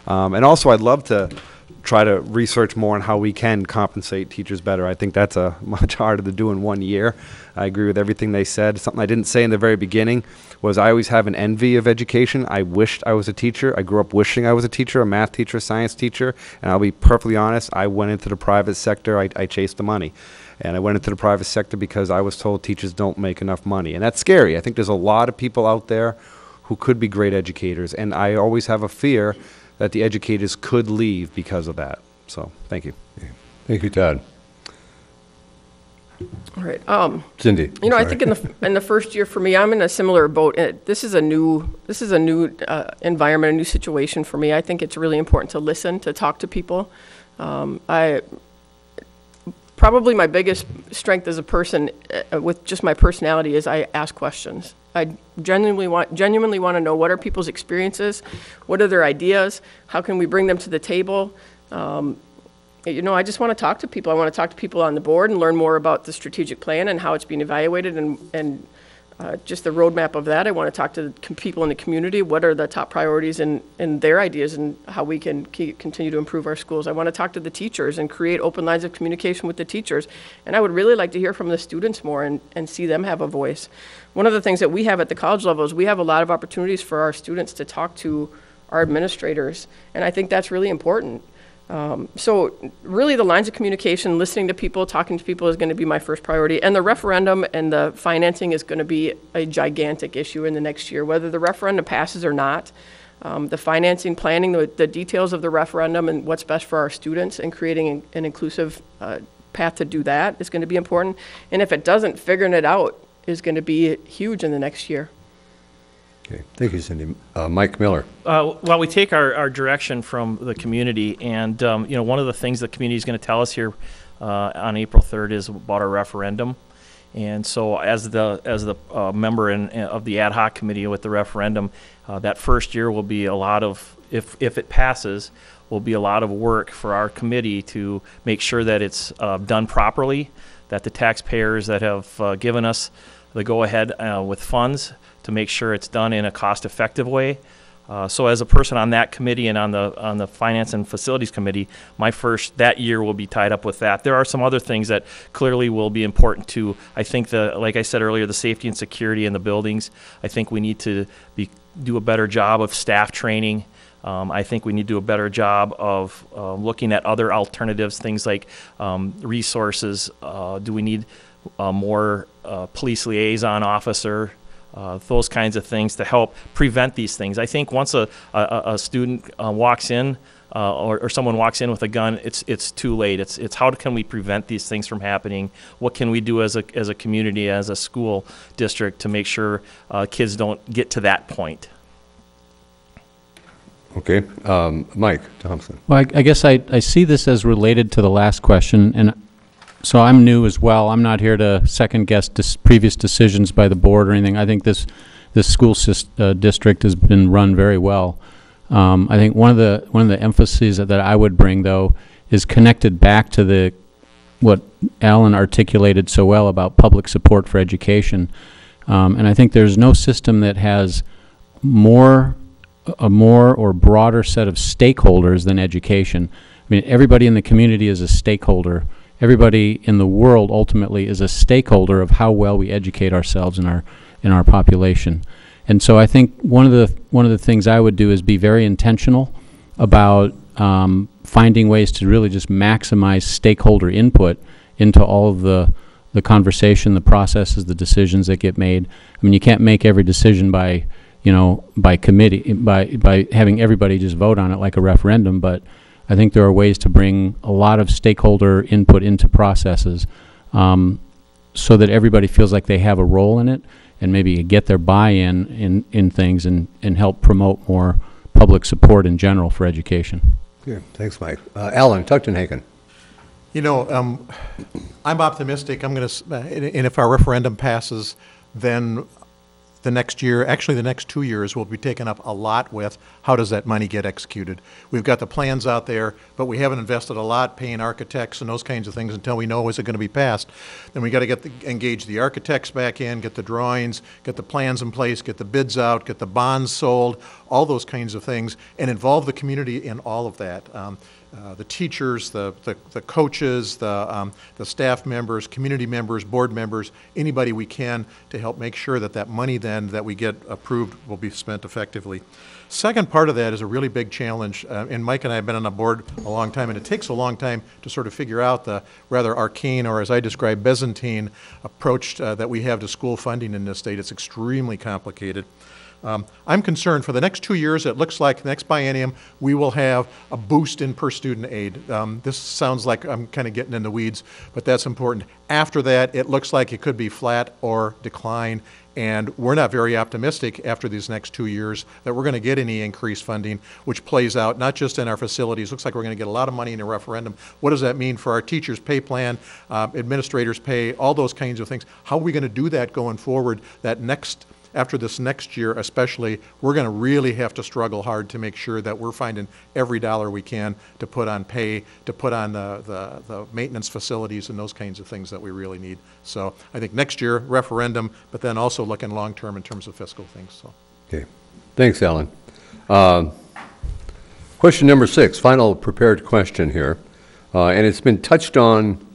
And also, I'd love to try to research more on how we can compensate teachers better. I think that's much harder to do in 1 year. I agree with everything they said. Something I didn't say in the very beginning was I always have an envy of education. I wished I was a teacher. I grew up wishing I was a teacher, a math teacher, a science teacher. And I'll be perfectly honest, I went into the private sector. I chased the money. And I went into the private sector because I was told teachers don't make enough money. And that's scary. I think there's a lot of people out there who could be great educators. And I always have a fear that the educators could leave because of that. So, thank you. Thank you, Todd. All right. Cindy? You know, I sorry. think in the first year for me, I'm in a similar boat. This is a new environment, a new situation for me. I think it's really important to listen, to talk to people. Probably my biggest strength as a person with just my personality is I ask questions. I genuinely want to know what are people's experiences, what are their ideas, how can we bring them to the table. You know, I just want to talk to people. I want to talk to people on the board and learn more about the strategic plan and how it's being evaluated and just the roadmap of that. I want to talk to people in the community. What are the top priorities and their ideas and how we can continue to improve our schools. I want to talk to the teachers and create open lines of communication with the teachers. And I would really like to hear from the students more and see them have a voice. One of the things that we have at the college level is we have a lot of opportunities for our students to talk to our administrators. And I think that's really important. So really the lines of communication, listening to people, talking to people is going to be my first priority. And the referendum and the financing is going to be a gigantic issue in the next year, whether the referendum passes or not. The financing, planning, the details of the referendum and what's best for our students and creating an inclusive path to do that is going to be important. And if it doesn't, figuring it out is going to be huge in the next year. Okay, thank you, Cindy. Mike Miller. Well, we take our direction from the community, and you know, one of the things the community is going to tell us here on April 3rd is about our referendum. And so, as the member of the ad hoc committee with the referendum, that first year will be a lot of, if it passes, will be a lot of work for our committee to make sure that it's done properly, that the taxpayers that have given us the go-ahead with funds to make sure it's done in a cost-effective way. So as a person on that committee and on the Finance and Facilities Committee, that year will be tied up with that. There are some other things that clearly will be important too. I think like I said earlier, the safety and security in the buildings. I think we need to do a better job of staff training. I think we need to do a better job of looking at other alternatives, things like resources. Do we need more police liaison officer? Those kinds of things to help prevent these things. I think once a student walks in or someone walks in with a gun, it's too late. It's how can we prevent these things from happening? What can we do as a community, as a school district to make sure kids don't get to that point? Okay, Mike Thompson. Well, I guess I see this as related to the last question, and so I'm new as well. I'm not here to second-guess previous decisions by the board or anything. I think this school district has been run very well. I think one of the emphases that I would bring, though, is connected back to what Alan articulated so well about public support for education. And I think there's no system that has a more or broader set of stakeholders than education. I mean, everybody in the community is a stakeholder. Everybody in the world ultimately is a stakeholder of how well we educate ourselves in our population. And so I think one of the things I would do is be very intentional about finding ways to really just maximize stakeholder input into all of the conversation, the processes, the decisions that get made. I mean, you can't make every decision by committee, by having everybody just vote on it like a referendum, but I think there are ways to bring a lot of stakeholder input into processes so that everybody feels like they have a role in it and maybe get their buy-in in things and help promote more public support in general for education. Yeah, thanks, Mike. Alan Tuchtenhaken. You know, I'm optimistic. I'm going to, and if our referendum passes, then the next year, actually the next 2 years, will be taken up a lot with how does that money get executed. We've got the plans out there, but we haven't invested a lot paying architects and those kinds of things until we know is it going to be passed. Then we got to engage the architects back in, get the drawings, get the plans in place, get the bids out, get the bonds sold, all those kinds of things, and involve the community in all of that. The teachers, the coaches, the staff members, community members, board members, anybody we can to help make sure that that money then that we get approved will be spent effectively. Second part of that is a really big challenge, and Mike and I have been on the board a long time, and it takes a long time to sort of figure out the rather arcane, or as I describe, Byzantine approach that we have to school funding in this state. It's extremely complicated. I'm concerned for the next 2 years, it looks like the next biennium, we will have a boost in per student aid. This sounds like I'm kind of getting in the weeds, but that's important. After that, it looks like it could be flat or decline, and we're not very optimistic after these next 2 years that we're going to get any increased funding, which plays out not just in our facilities. Looks like we're going to get a lot of money in a referendum. What does that mean for our teachers' pay plan, administrators' pay, all those kinds of things? How are we going to do that going forward? After this next year especially, we're going to really have to struggle hard to make sure that we're finding every dollar we can to put on pay, to put on the maintenance facilities and those kinds of things that we really need. So I think next year, referendum, but then also looking long-term in terms of fiscal things. So. Okay. Thanks, Alan. Question number 6, final prepared question here. And it's been touched on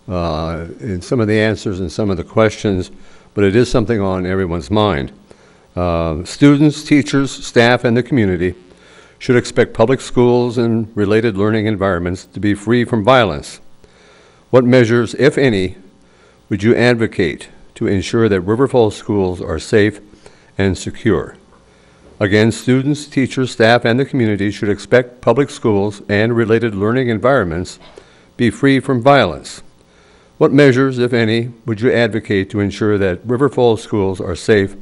in some of the answers and some of the questions, but it is something on everyone's mind. Students, teachers, staff, and the community should expect public schools and related learning environments to be free from violence. What measures, if any, would you advocate to ensure that River Falls schools are safe and secure? Again, students, teachers, staff, and the community should expect public schools and related learning environments be free from violence. What measures, if any, would you advocate to ensure that River Falls schools are safe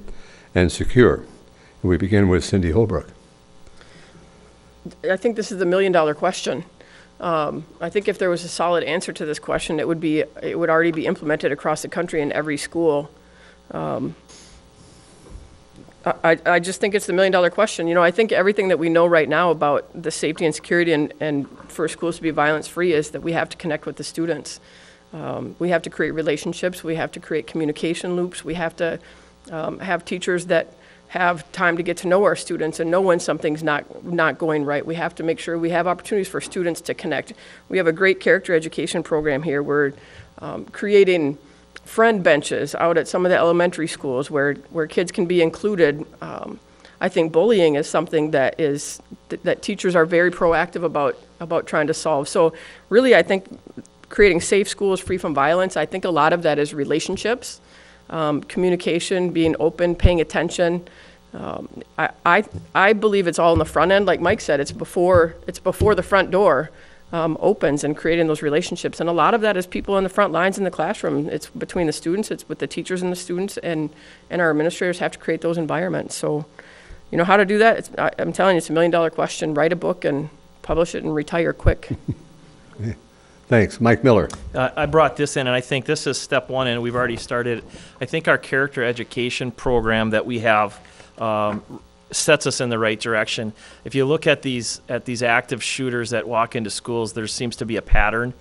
and secure? And we begin with Cindy Holbrook. I think this is the million-dollar question. I think if there was a solid answer to this question, it would already be implemented across the country in every school. I just think it's the million-dollar question. You know, I think everything that we know right now about the safety and security and for schools to be violence-free is that we have to connect with the students. We have to create relationships. We have to create communication loops. We have to have teachers that have time to get to know our students and know when something's not going right. We have to make sure we have opportunities for students to connect. We have a great character education program here. We're creating friend benches out at some of the elementary schools where kids can be included. I think bullying is something that teachers are very proactive about trying to solve. So really, I think creating safe schools free from violence, I think a lot of that is relationships, communication, being open, paying attention. I believe it's all in the front end. Like Mike said, it's before the front door opens, and creating those relationships. And a lot of that is people in the front lines in the classroom. It's between the students, it's with the teachers and the students, and our administrators have to create those environments. So, you know, how to do that? I'm telling you, it's a million-dollar question. Write a book and publish it and retire quick. Thanks. Mike Miller. I brought this in, and I think this is step one, and we've already started. I think our character education program that we have sets us in the right direction. If you look at these active shooters that walk into schools, there seems to be a pattern.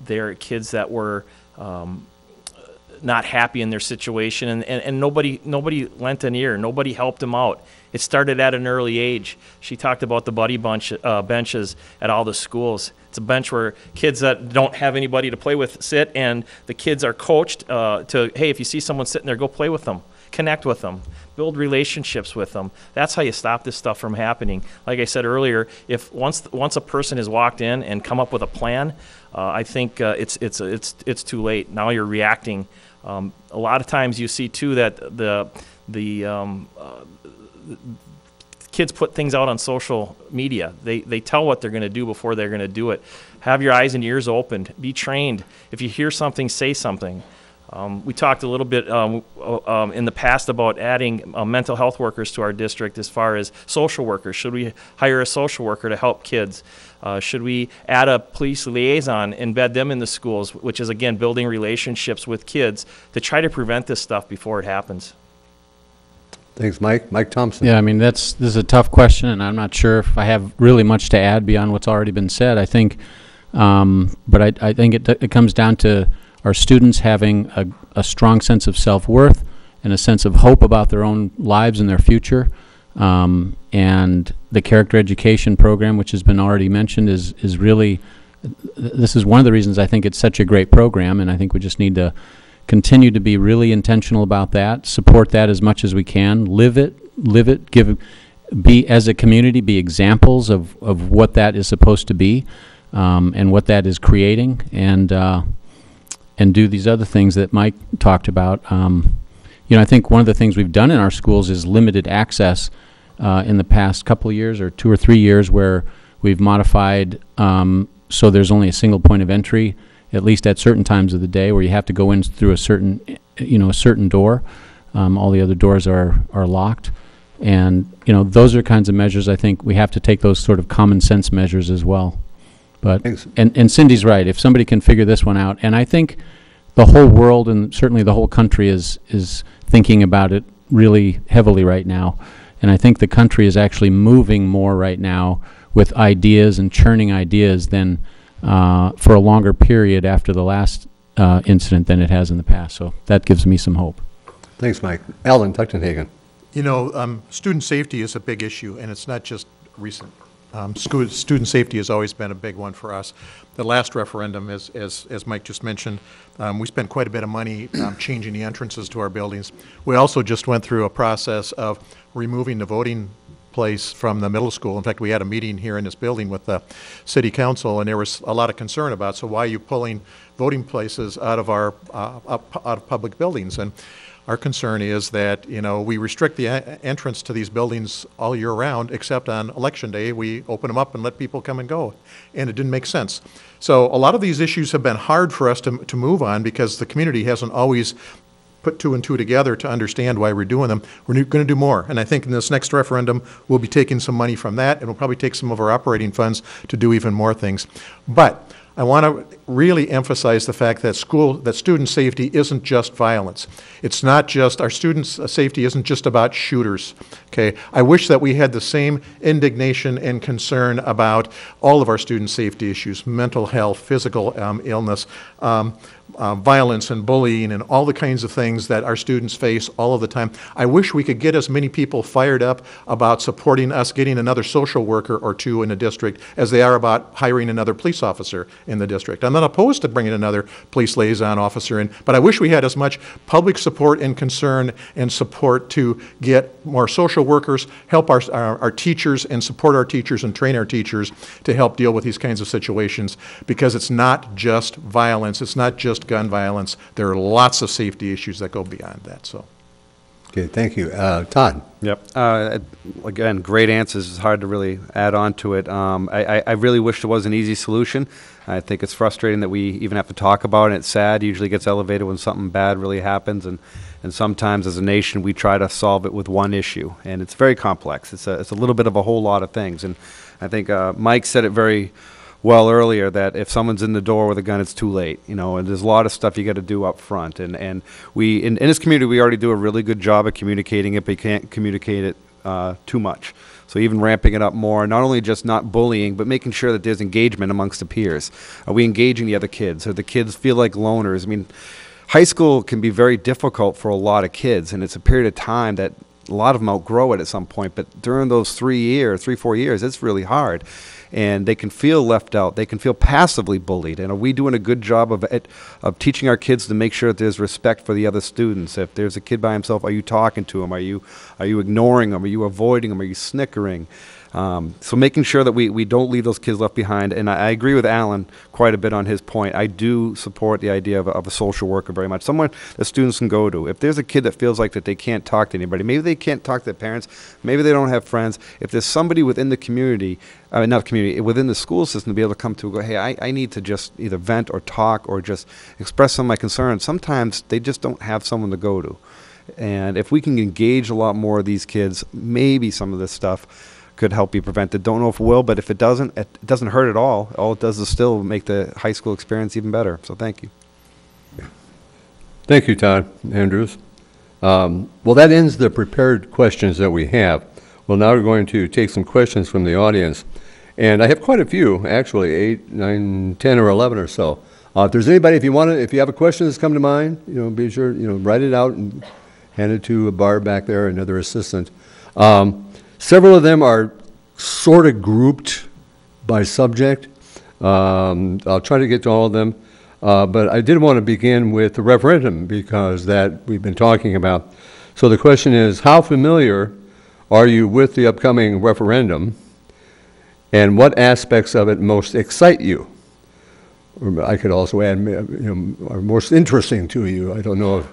They're kids that were not happy in their situation, and nobody lent an ear. Nobody helped them out. It started at an early age. She talked about the buddy benches at all the schools. It's a bench where kids that don't have anybody to play with sit, and the kids are coached to, hey, if you see someone sitting there, go play with them, connect with them, build relationships with them. That's how you stop this stuff from happening. Like I said earlier, if once a person has walked in and come up with a plan, I think it's too late. Now you're reacting. A lot of times you see too that the kids put things out on social media. They tell what they're going to do before they're going to do it. Have your eyes and ears opened. Be trained. If you hear something, say something. We talked a little bit in the past about adding mental health workers to our district as far as social workers. Should we hire a social worker to help kids? Should we add a police liaison, embed them in the schools, which is, again, building relationships with kids to try to prevent this stuff before it happens? Thanks, Mike. Mike Thompson. Yeah, I mean, this is a tough question, and I'm not sure if I have really much to add beyond what's already been said. I think, but I think it comes down to our students having a strong sense of self-worth and a sense of hope about their own lives and their future. And the character education program, which has been already mentioned, is really, this is one of the reasons I think it's such a great program, and I think we just need to continue to be really intentional about that, support that as much as we can, live it, be, as a community, be examples of what that is supposed to be, and what that is creating, and do these other things that Mike talked about. I think one of the things we've done in our schools is limited access in the past couple of years, or 2 or 3 years, where we've modified so there's only a single point of entry, at least at certain times of the day, where you have to go in through a certain door. All the other doors are locked. And, those are kinds of measures I think we have to take, those sort of common sense measures as well. But, Thanks. and Cindy's right, if somebody can figure this one out, and I think the whole world and certainly the whole country is thinking about it really heavily right now. And I think the country is actually moving more right now with ideas and churning ideas than for a longer period after the last incident than it has in the past. So that gives me some hope. Thanks, Mike. Alan Tuchtenhagen. Student safety is a big issue, and it's not just recent. Student safety has always been a big one for us. The last referendum, as Mike just mentioned, we spent quite a bit of money changing the entrances to our buildings. We also just went through a process of removing the voting place from the middle school. In fact, we had a meeting here in this building with the city council, and there was a lot of concern about, so why are you pulling voting places out of our out of public buildings? And our concern is that, we restrict the entrance to these buildings all year round, except on election day, we open them up and let people come and go. And it didn't make sense. So a lot of these issues have been hard for us to move on, because the community hasn't always put 2 and 2 together to understand why we're doing them. We're going to do more. And I think in this next referendum, we'll be taking some money from that, and we'll probably take some of our operating funds to do even more things. But I want to really emphasize the fact that student safety isn't just violence. It's not just, our students' safety isn't just about shooters, okay? I wish that we had the same indignation and concern about all of our student safety issues, mental health, physical illness, violence and bullying, and all the kinds of things that our students face all of the time. I wish we could get as many people fired up about supporting us getting another social worker or 2 in the district as they are about hiring another police officer in the district. I'm not opposed to bringing another police liaison officer in, but I wish we had as much public support and concern and support to get more social workers, help our teachers, and support our teachers and train our teachers to help deal with these kinds of situations, because it's not just violence, it's not just gun violence. There are lots of safety issues that go beyond that. So, Okay, thank you. Todd. Yep. Again, great answers. It's hard to really add on to it. I really wish there was an easy solution. I think it's frustrating that we even have to talk about it. It's sad. It usually gets elevated when something bad really happens, and sometimes as a nation we try to solve it with one issue, and it's very complex. It's a little bit of a whole lot of things, and I think Mike said it very well earlier, that if someone's in the door with a gun, it's too late, and there's a lot of stuff you got to do up front, and we in this community we already do a really good job of communicating it, but you can't communicate it too much. So even ramping it up more, not only just not bullying, but making sure that there's engagement amongst the peers. Are we engaging the other kids? Or the kids feel like loners? I mean, high school can be very difficult for a lot of kids, and it's a period of time that a lot of them outgrow it at some point, but during those 3, 4 years, it's really hard. And they can feel left out. They can feel passively bullied. And are we doing a good job of teaching our kids to make sure that there's respect for the other students? If there's a kid by himself, are you talking to him? Are you ignoring them? Are you avoiding them? Are you snickering? So making sure that we don't leave those kids left behind. And I agree with Alan quite a bit on his point. I do support the idea of a social worker very much, someone that students can go to. If there's a kid that feels like that they can't talk to anybody, maybe they can't talk to their parents, maybe they don't have friends. If there's somebody within the community, not community, within the school system to be able to come to and go, hey, I need to just either vent or talk or just express some of my concerns. Sometimes they just don't have someone to go to. And if we can engage a lot more of these kids, maybe some of this stuff could help be prevented. Don't know if it will, but if it doesn't hurt at all. All it does is still make the high school experience even better. So thank you. Thank you, Todd Andrews. Well, that ends the prepared questions that we have. Well, now we're going to take some questions from the audience. And I have quite a few, actually, 8, 9, 10, or 11 or so. If there's anybody, if you have a question that's come to mind, be sure, write it out and hand it to Barb back there, another assistant. Several of them are sort of grouped by subject. I'll try to get to all of them. But I did want to begin with the referendum because that we've been talking about. So the question is, how familiar are you with the upcoming referendum, and what aspects of it most excite you? Or I could also add, are most interesting to you. I don't know if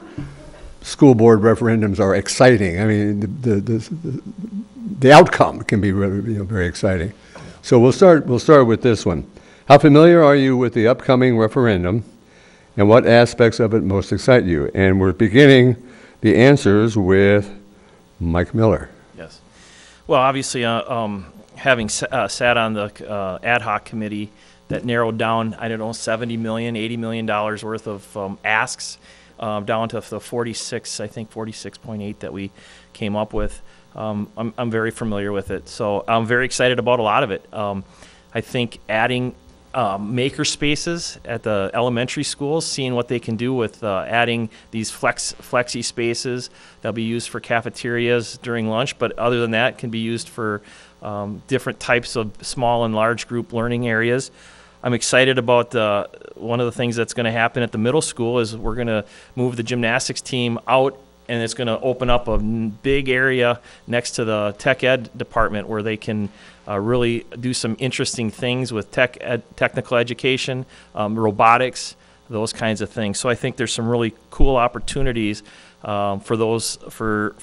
school board referendums are exciting. I mean, the outcome can be very exciting. So we'll start with this one. How familiar are you with the upcoming referendum, and what aspects of it most excite you? And we're beginning the answers with Mike Miller. Yes. Well, obviously, having sat on the ad hoc committee that narrowed down, I don't know, $70 million, $80 million worth of asks down to the 46, I think 46.8 that we came up with. I'm very familiar with it. So I'm very excited about a lot of it. I think adding maker spaces at the elementary schools, seeing what they can do with adding these flexi spaces that'll be used for cafeterias during lunch, but other than that can be used for different types of small and large group learning areas. I'm excited about one of the things that's going to happen at the middle school is we're going to move the gymnastics team out, and it's going to open up a big area next to the tech ed department where they can really do some interesting things with technical education, robotics, those kinds of things. So I think there's some really cool opportunities for those for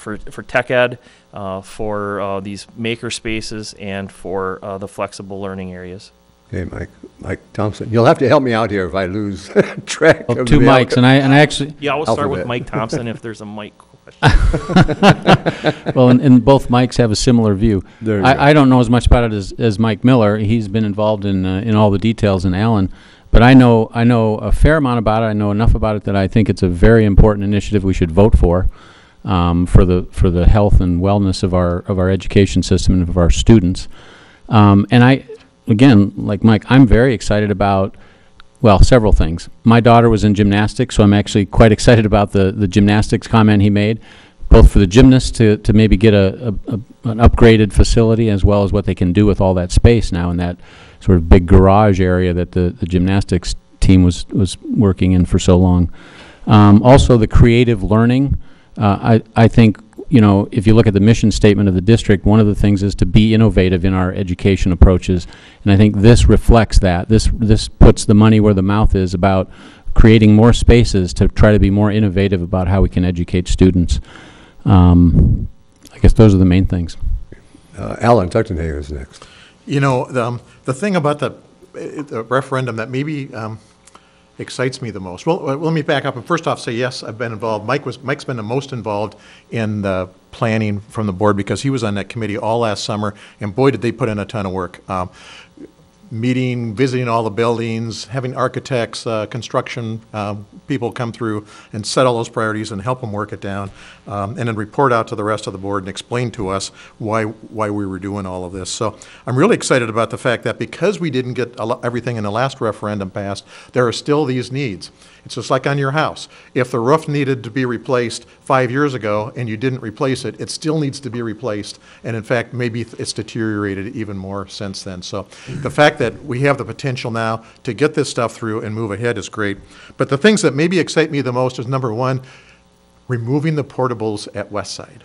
tech ed, for these maker spaces, and for the flexible learning areas. Okay, Mike Thompson. You'll have to help me out here if I lose track of two the mics, and I actually. Yeah, we'll start Alphabet. with Mike Thompson if there's a Mike question. Well, and both Mikes have a similar view. There you go. I don't know as much about it as Mike Miller. He's been involved in all the details, and Alan. But I know a fair amount about it. I know enough about it that I think it's a very important initiative we should vote for the health and wellness of our education system and of our students. Again, like Mike, I'm very excited about, well, several things. My daughter was in gymnastics, so I'm actually quite excited about the gymnastics comment he made, both for the gymnasts to maybe get an upgraded facility, as well as what they can do with all that space now in that sort of big garage area that the gymnastics team was working in for so long. Also, the creative learning. I think, if you look at the mission statement of the district, one of the things is to be innovative in our education approaches. And I think this reflects that. This puts the money where the mouth is about creating more spaces to try to be more innovative about how we can educate students. I guess those are the main things. Alan Tuchtenhagen is next. The thing about the referendum that maybe excites me the most. Well, let me back up and first off say yes, I've been involved. Mike's been the most involved in the planning from the board because he was on that committee all last summer, and boy did they put in a ton of work. Visiting all the buildings, having architects, construction people come through and set all those priorities and help them work it down, and then report out to the rest of the board and explain to us why we were doing all of this. So I'm really excited about the fact that because we didn't get everything in the last referendum passed, there are still these needs. It's just like on your house. If the roof needed to be replaced 5 years ago and you didn't replace it, it still needs to be replaced. And in fact, maybe it's deteriorated even more since then. So the fact that we have the potential now to get this stuff through and move ahead is great. But the things that maybe excite me the most is, number one, removing the portables at Westside.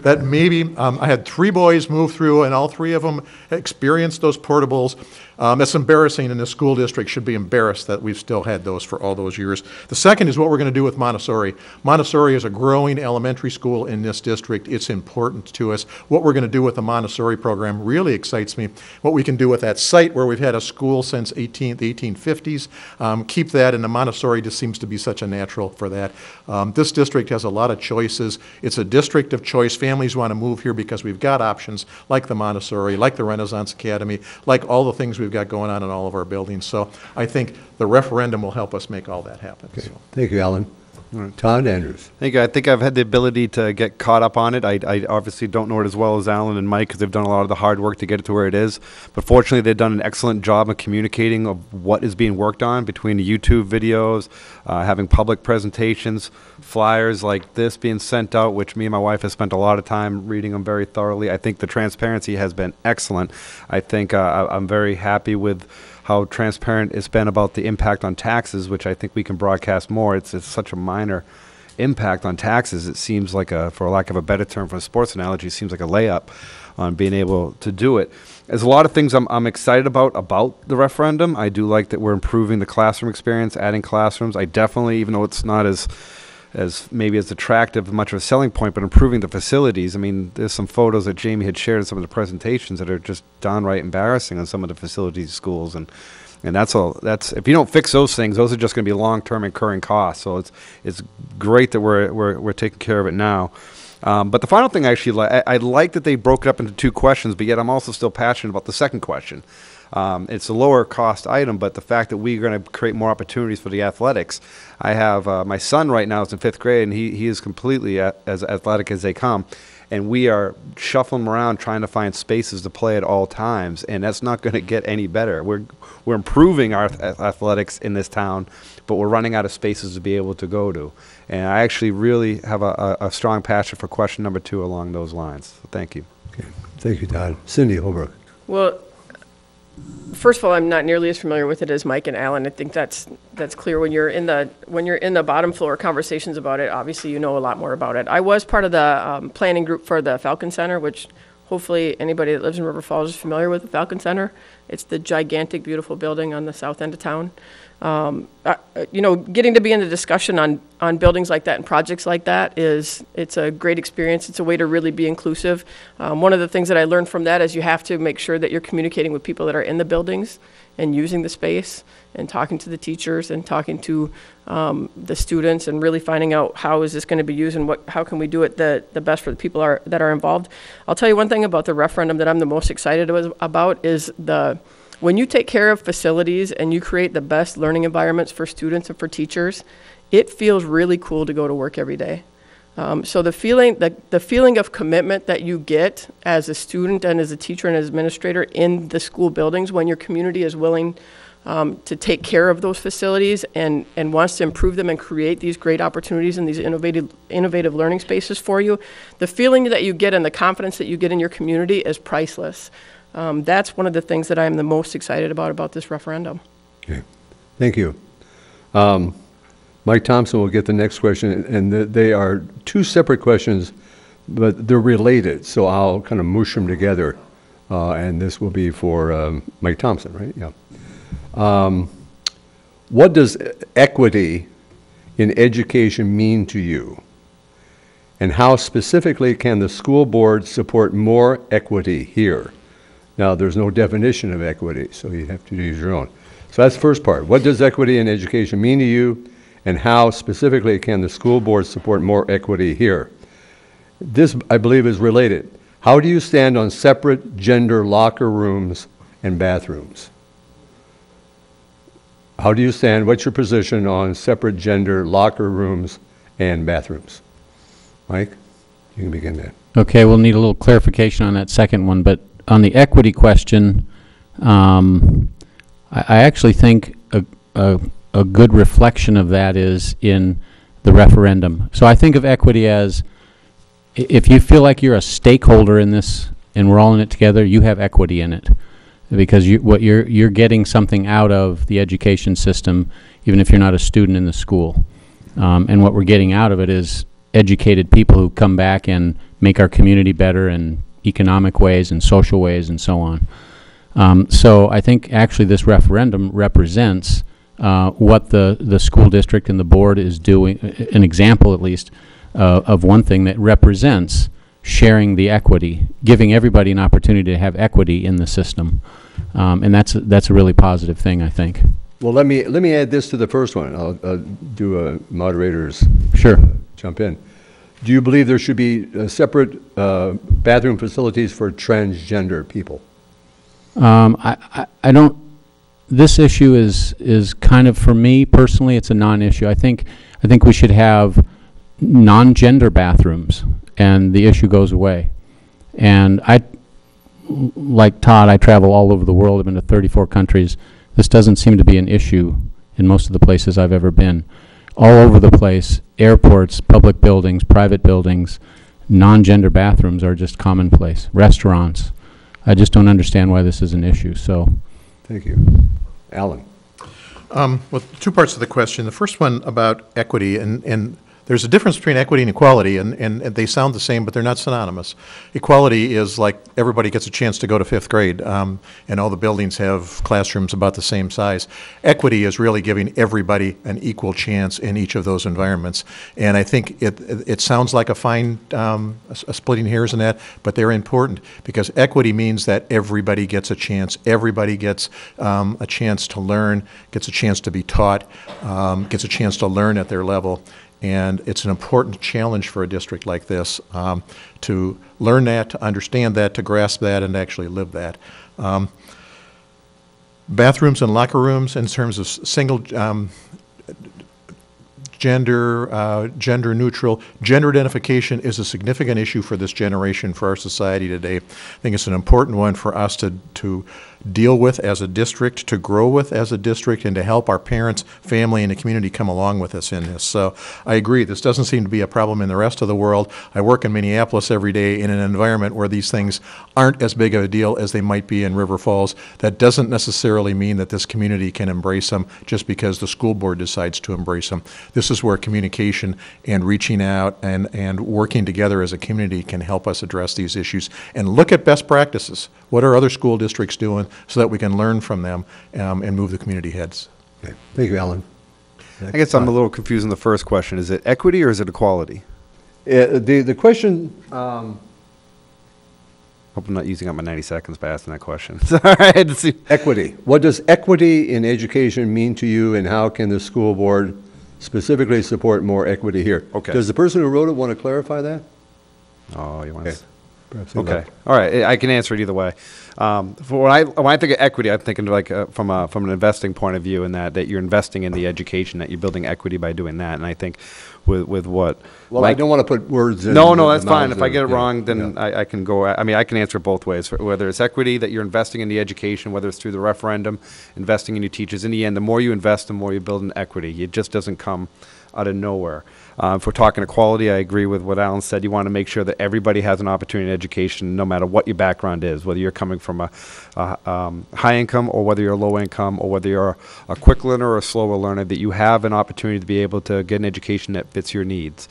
That maybe, I had 3 boys move through, and all 3 of them experienced those portables. It's embarrassing, and the school district should be embarrassed that we've still had those for all those years. The second is what we're going to do with Montessori. Montessori is a growing elementary school in this district. It's important to us. What we're going to do with the Montessori program really excites me. What we can do with that site where we've had a school since the 1850s, keep that, and the Montessori just seems to be such a natural for that. This district has a lot of choices. It's a district of choice. Families want to move here because we've got options like the Montessori, like the Renaissance Academy, like all the things we've got going on in all of our buildings. So I think the referendum will help us make all that happen. Okay. So. Thank you, Alan. Todd Andrews. Thank you. I think I've had the ability to get caught up on it. I obviously don't know it as well as Alan and Mike because they've done a lot of the hard work to get it to where it is. But fortunately, they've done an excellent job of communicating of what is being worked on between the YouTube videos, having public presentations, flyers like this being sent out, which me and my wife have spent a lot of time reading them very thoroughly. I think the transparency has been excellent. I think I'm very happy with how transparent it's been about the impact on taxes, which I think we can broadcast more. It's such a minor impact on taxes. It seems like for lack of a better term for a sports analogy, it seems like a layup on being able to do it. There's a lot of things I'm excited about the referendum. I do like that we're improving the classroom experience, adding classrooms. I definitely, even though it's not as maybe as attractive, much of a selling point, but improving the facilities. I mean, there's some photos that Jamie had shared in some of the presentations that are just downright embarrassing on some of the facilities schools, and that's if you don't fix those things, those are just going to be long-term incurring costs. So it's great that we're taking care of it now. But the final thing I like that they broke it up into two questions, but yet I'm also still passionate about the second question. It's a lower cost item, but the fact that we're going to create more opportunities for the athletics. I have my son right now is in 5th grade, and he is completely as athletic as they come. And we are shuffling around trying to find spaces to play at all times, and that's not going to get any better. We're improving our athletics in this town, but we're running out of spaces to be able to go to. And I actually really have a strong passion for question number 2 along those lines. So thank you. Okay. Thank you, Todd. Cindy Holbrook. Well, first of all, I'm not nearly as familiar with it as Mike and Alan. I think that's clear when you're in the bottom floor conversations about it. Obviously, you know a lot more about it. I was part of the planning group for the Falcon Center, which hopefully anybody that lives in River Falls is familiar with the Falcon Center. It's the gigantic, beautiful building on the south end of town. Getting to be in the discussion on buildings like that and projects like that it's a great experience. It's a way to really be inclusive. One of the things that I learned from that is you have to make sure that you're communicating with people that are in the buildings and using the space and talking to the teachers and talking to the students and really finding out how is this going to be used and how can we do it the best for the people that are involved. I'll tell you one thing about the referendum that I'm the most excited about is when you take care of facilities and you create the best learning environments for students and for teachers, it feels really cool to go to work every day. So the feeling of commitment that you get as a student and as a teacher and as administrator in the school buildings when your community is willing to take care of those facilities and wants to improve them and create these great opportunities and these innovative learning spaces for you, the feeling that you get and the confidence that you get in your community is priceless. That's one of the things that I am the most excited about this referendum. Okay. Thank you. Mike Thompson will get the next question, and they are two separate questions, but they're related, so I'll kind of mush them together, and this will be for Mike Thompson, right? Yeah. What does equity in education mean to you? And how specifically can the school board support more equity here? Now, there's no definition of equity, so you have to use your own. So that's the first part. What does equity in education mean to you, and how specifically can the school board support more equity here? This, I believe, is related. How do you stand on separate gender locker rooms and bathrooms? How do you stand? What's your position on separate gender locker rooms and bathrooms? Mike, you can begin that. Okay, we'll need a little clarification on that second one, but on the equity question, I actually think a good reflection of that is in the referendum. So I think of equity as if you feel like you're a stakeholder in this and we're all in it together, you have equity in it, because you're getting something out of the education system, even if you're not a student in the school. And what we're getting out of it is educated people who come back and make our community better in economic ways and social ways and so on. So I think actually this referendum represents what the school district and the board is doing, an example at least, of one thing that represents sharing the equity, giving everybody an opportunity to have equity in the system. And that's a really positive thing, I think. Well, let me add this to the first one. I'll do a moderator's Sure. jump in. Do you believe there should be separate bathroom facilities for transgender people? I don't, this issue is kind of, for me personally, it's a non-issue. I think we should have non-gender bathrooms, and the issue goes away. And like Todd, I travel all over the world. I've been to 34 countries. This doesn't seem to be an issue in most of the places I've ever been. All over the place, airports, public buildings, private buildings, non-gender bathrooms are just commonplace. Restaurants. I just don't understand why this is an issue, so. Thank you. Alan? Well, two parts of the question. The first one about equity, and there's a difference between equity and equality, and they sound the same, but they're not synonymous. Equality is like everybody gets a chance to go to 5th grade, and all the buildings have classrooms about the same size. Equity is really giving everybody an equal chance in each of those environments. And I think it sounds like a fine a splitting hairs in that, but they're important, because equity means that everybody gets a chance. Everybody gets a chance to learn, gets a chance to be taught, gets a chance to learn at their level. And it's an important challenge for a district like this to learn that, to understand that, to grasp that, and to actually live that. Bathrooms and locker rooms in terms of single gender neutral. Gender identification is a significant issue for this generation, for our society today. I think it's an important one for us to deal with as a district, to grow with as a district, and to help our parents, family, and the community come along with us in this. So I agree, this doesn't seem to be a problem in the rest of the world. I work in Minneapolis every day in an environment where these things aren't as big of a deal as they might be in River Falls. That doesn't necessarily mean that this community can embrace them just because the school board decides to embrace them. This is where communication and reaching out and working together as a community can help us address these issues and look at best practices. What are other school districts doing so that we can learn from them and move the community heads? Okay. Thank you, Alan. I guess I'm a little confused in the first question. Is it equity or is it equality? The question, Hope I'm not using up my 90 seconds by asking that question. Sorry. equity. What does equity in education mean to you, and how can the school board specifically support more equity here? Okay. Does the person who wrote it want to clarify that? Oh, you want Okay. to... Perhaps they Okay. will. All right. I can answer it either way. For when I think of equity, I'm thinking like from an investing point of view, in that you're investing in the education, that you're building equity by doing that. And I think with what... Well, I don't want to put words in. No, the that's fine. mouths If I get it of- yeah, wrong, then yeah. I can go, I mean, I can answer it both ways. Whether it's equity, that you're investing in the education, whether it's through the referendum, investing in your teachers. In the end, the more you invest, the more you build in equity. It just doesn't come out of nowhere. If we're talking equality, I agree with what Alan said. You want to make sure that everybody has an opportunity in education, no matter what your background is, whether you're coming from a high income or whether you're low income or whether you're a quick learner or a slower learner, that you have an opportunity to be able to get an education that fits your needs.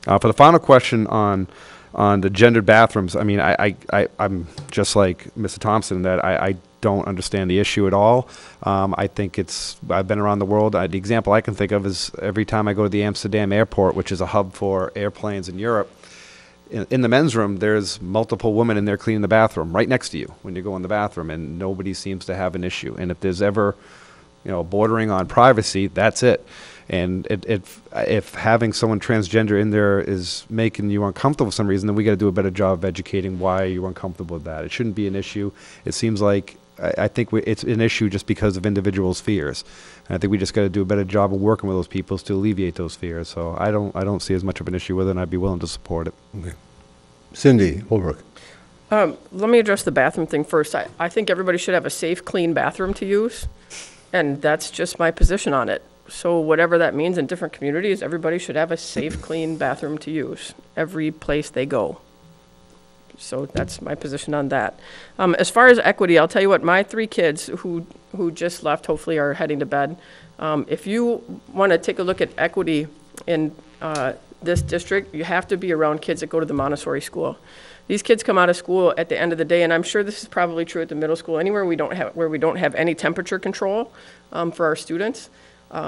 For the final question on the gendered bathrooms, I mean, I'm just like Mr. Thompson, that I don't understand the issue at all. I think I've been around the world. The example I can think of is every time I go to the Amsterdam airport, which is a hub for airplanes in Europe, in the men's room, there's multiple women in there cleaning the bathroom right next to you when you go in the bathroom, and nobody seems to have an issue. And if there's ever, bordering on privacy, that's it. And if having someone transgender in there is making you uncomfortable for some reason, then we got to do a better job of educating why you're uncomfortable with that. It shouldn't be an issue. It seems like I think it's an issue just because of individuals' fears. And I think we just got to do a better job of working with those people to alleviate those fears. So I don't see as much of an issue with it, and I'd be willing to support it. Okay. Cindy Holbrook. Let me address the bathroom thing first. I think everybody should have a safe, clean bathroom to use, and that's just my position on it. So whatever that means in different communities, everybody should have a safe, clean bathroom to use every place they go. So that's my position on that. As far as equity, I'll tell you what, my 3 kids who just left, hopefully are heading to bed. If you want to take a look at equity in this district, you have to be around kids that go to the Montessori school. These kids come out of school at the end of the day, and I'm sure this is probably true at the middle school, anywhere where we don't have any temperature control for our students.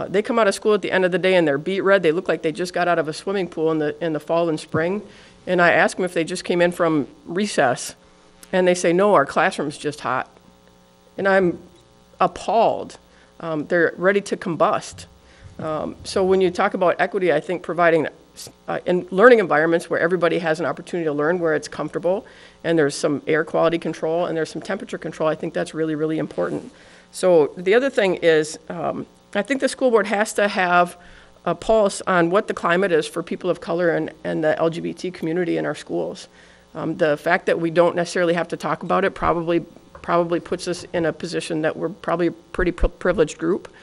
They come out of school at the end of the day and they're beet red. They look like they just got out of a swimming pool in the fall and spring. And I ask them if they just came in from recess, and they say, no, our classroom's just hot. And I'm appalled. They're ready to combust. So when you talk about equity, I think providing in learning environments where everybody has an opportunity to learn, where it's comfortable, and there's some air quality control and there's some temperature control, I think that's really, really important. So the other thing is, I think the school board has to have a pulse on what the climate is for people of color and the LGBT community in our schools. The fact that we don't necessarily have to talk about it probably puts us in a position that we're probably a pretty privileged group.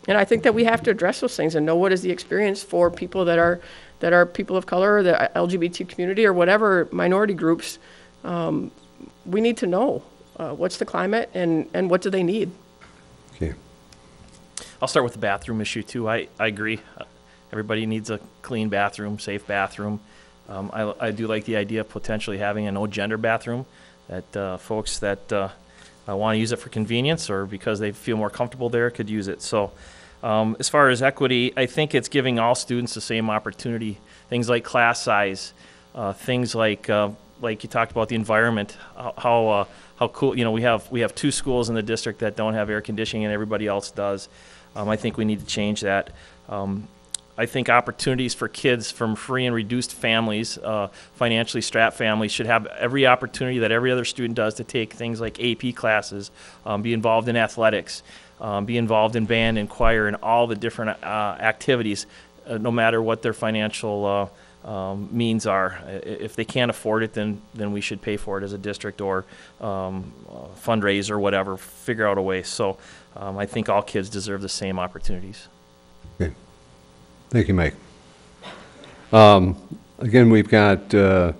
And I think that we have to address those things and know what is the experience for people that are people of color, or the LGBT community, or whatever minority groups. We need to know what's the climate and what do they need. Okay. I'll start with the bathroom issue too. I agree. Everybody needs a clean bathroom, safe bathroom. I do like the idea of potentially having a no gender bathroom, that folks that want to use it for convenience or because they feel more comfortable there could use it. So as far as equity, I think it's giving all students the same opportunity. Things like class size, things like you talked about the environment, how cool, we have 2 schools in the district that don't have air conditioning and everybody else does. I think we need to change that. I think opportunities for kids from free and reduced families, financially strapped families, should have every opportunity that every other student does to take things like AP classes, be involved in athletics, be involved in band and choir and all the different activities, no matter what their financial means are. If they can't afford it, then we should pay for it as a district, or fundraise or whatever, figure out a way. So I think all kids deserve the same opportunities. Okay. Thank you, Mike. Again, we've got a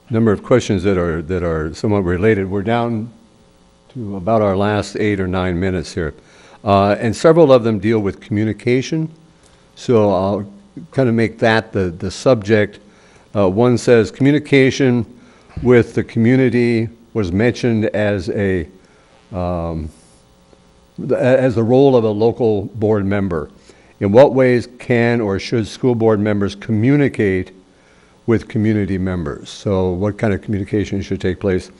number of questions that are somewhat related. We're down to about our last 8 or 9 minutes here. And several of them deal with communication. So I'll kind of make that the subject. One says communication with the community was mentioned as the role of a local board member. In what ways can or should school board members communicate with community members? So what kind of communication should take place?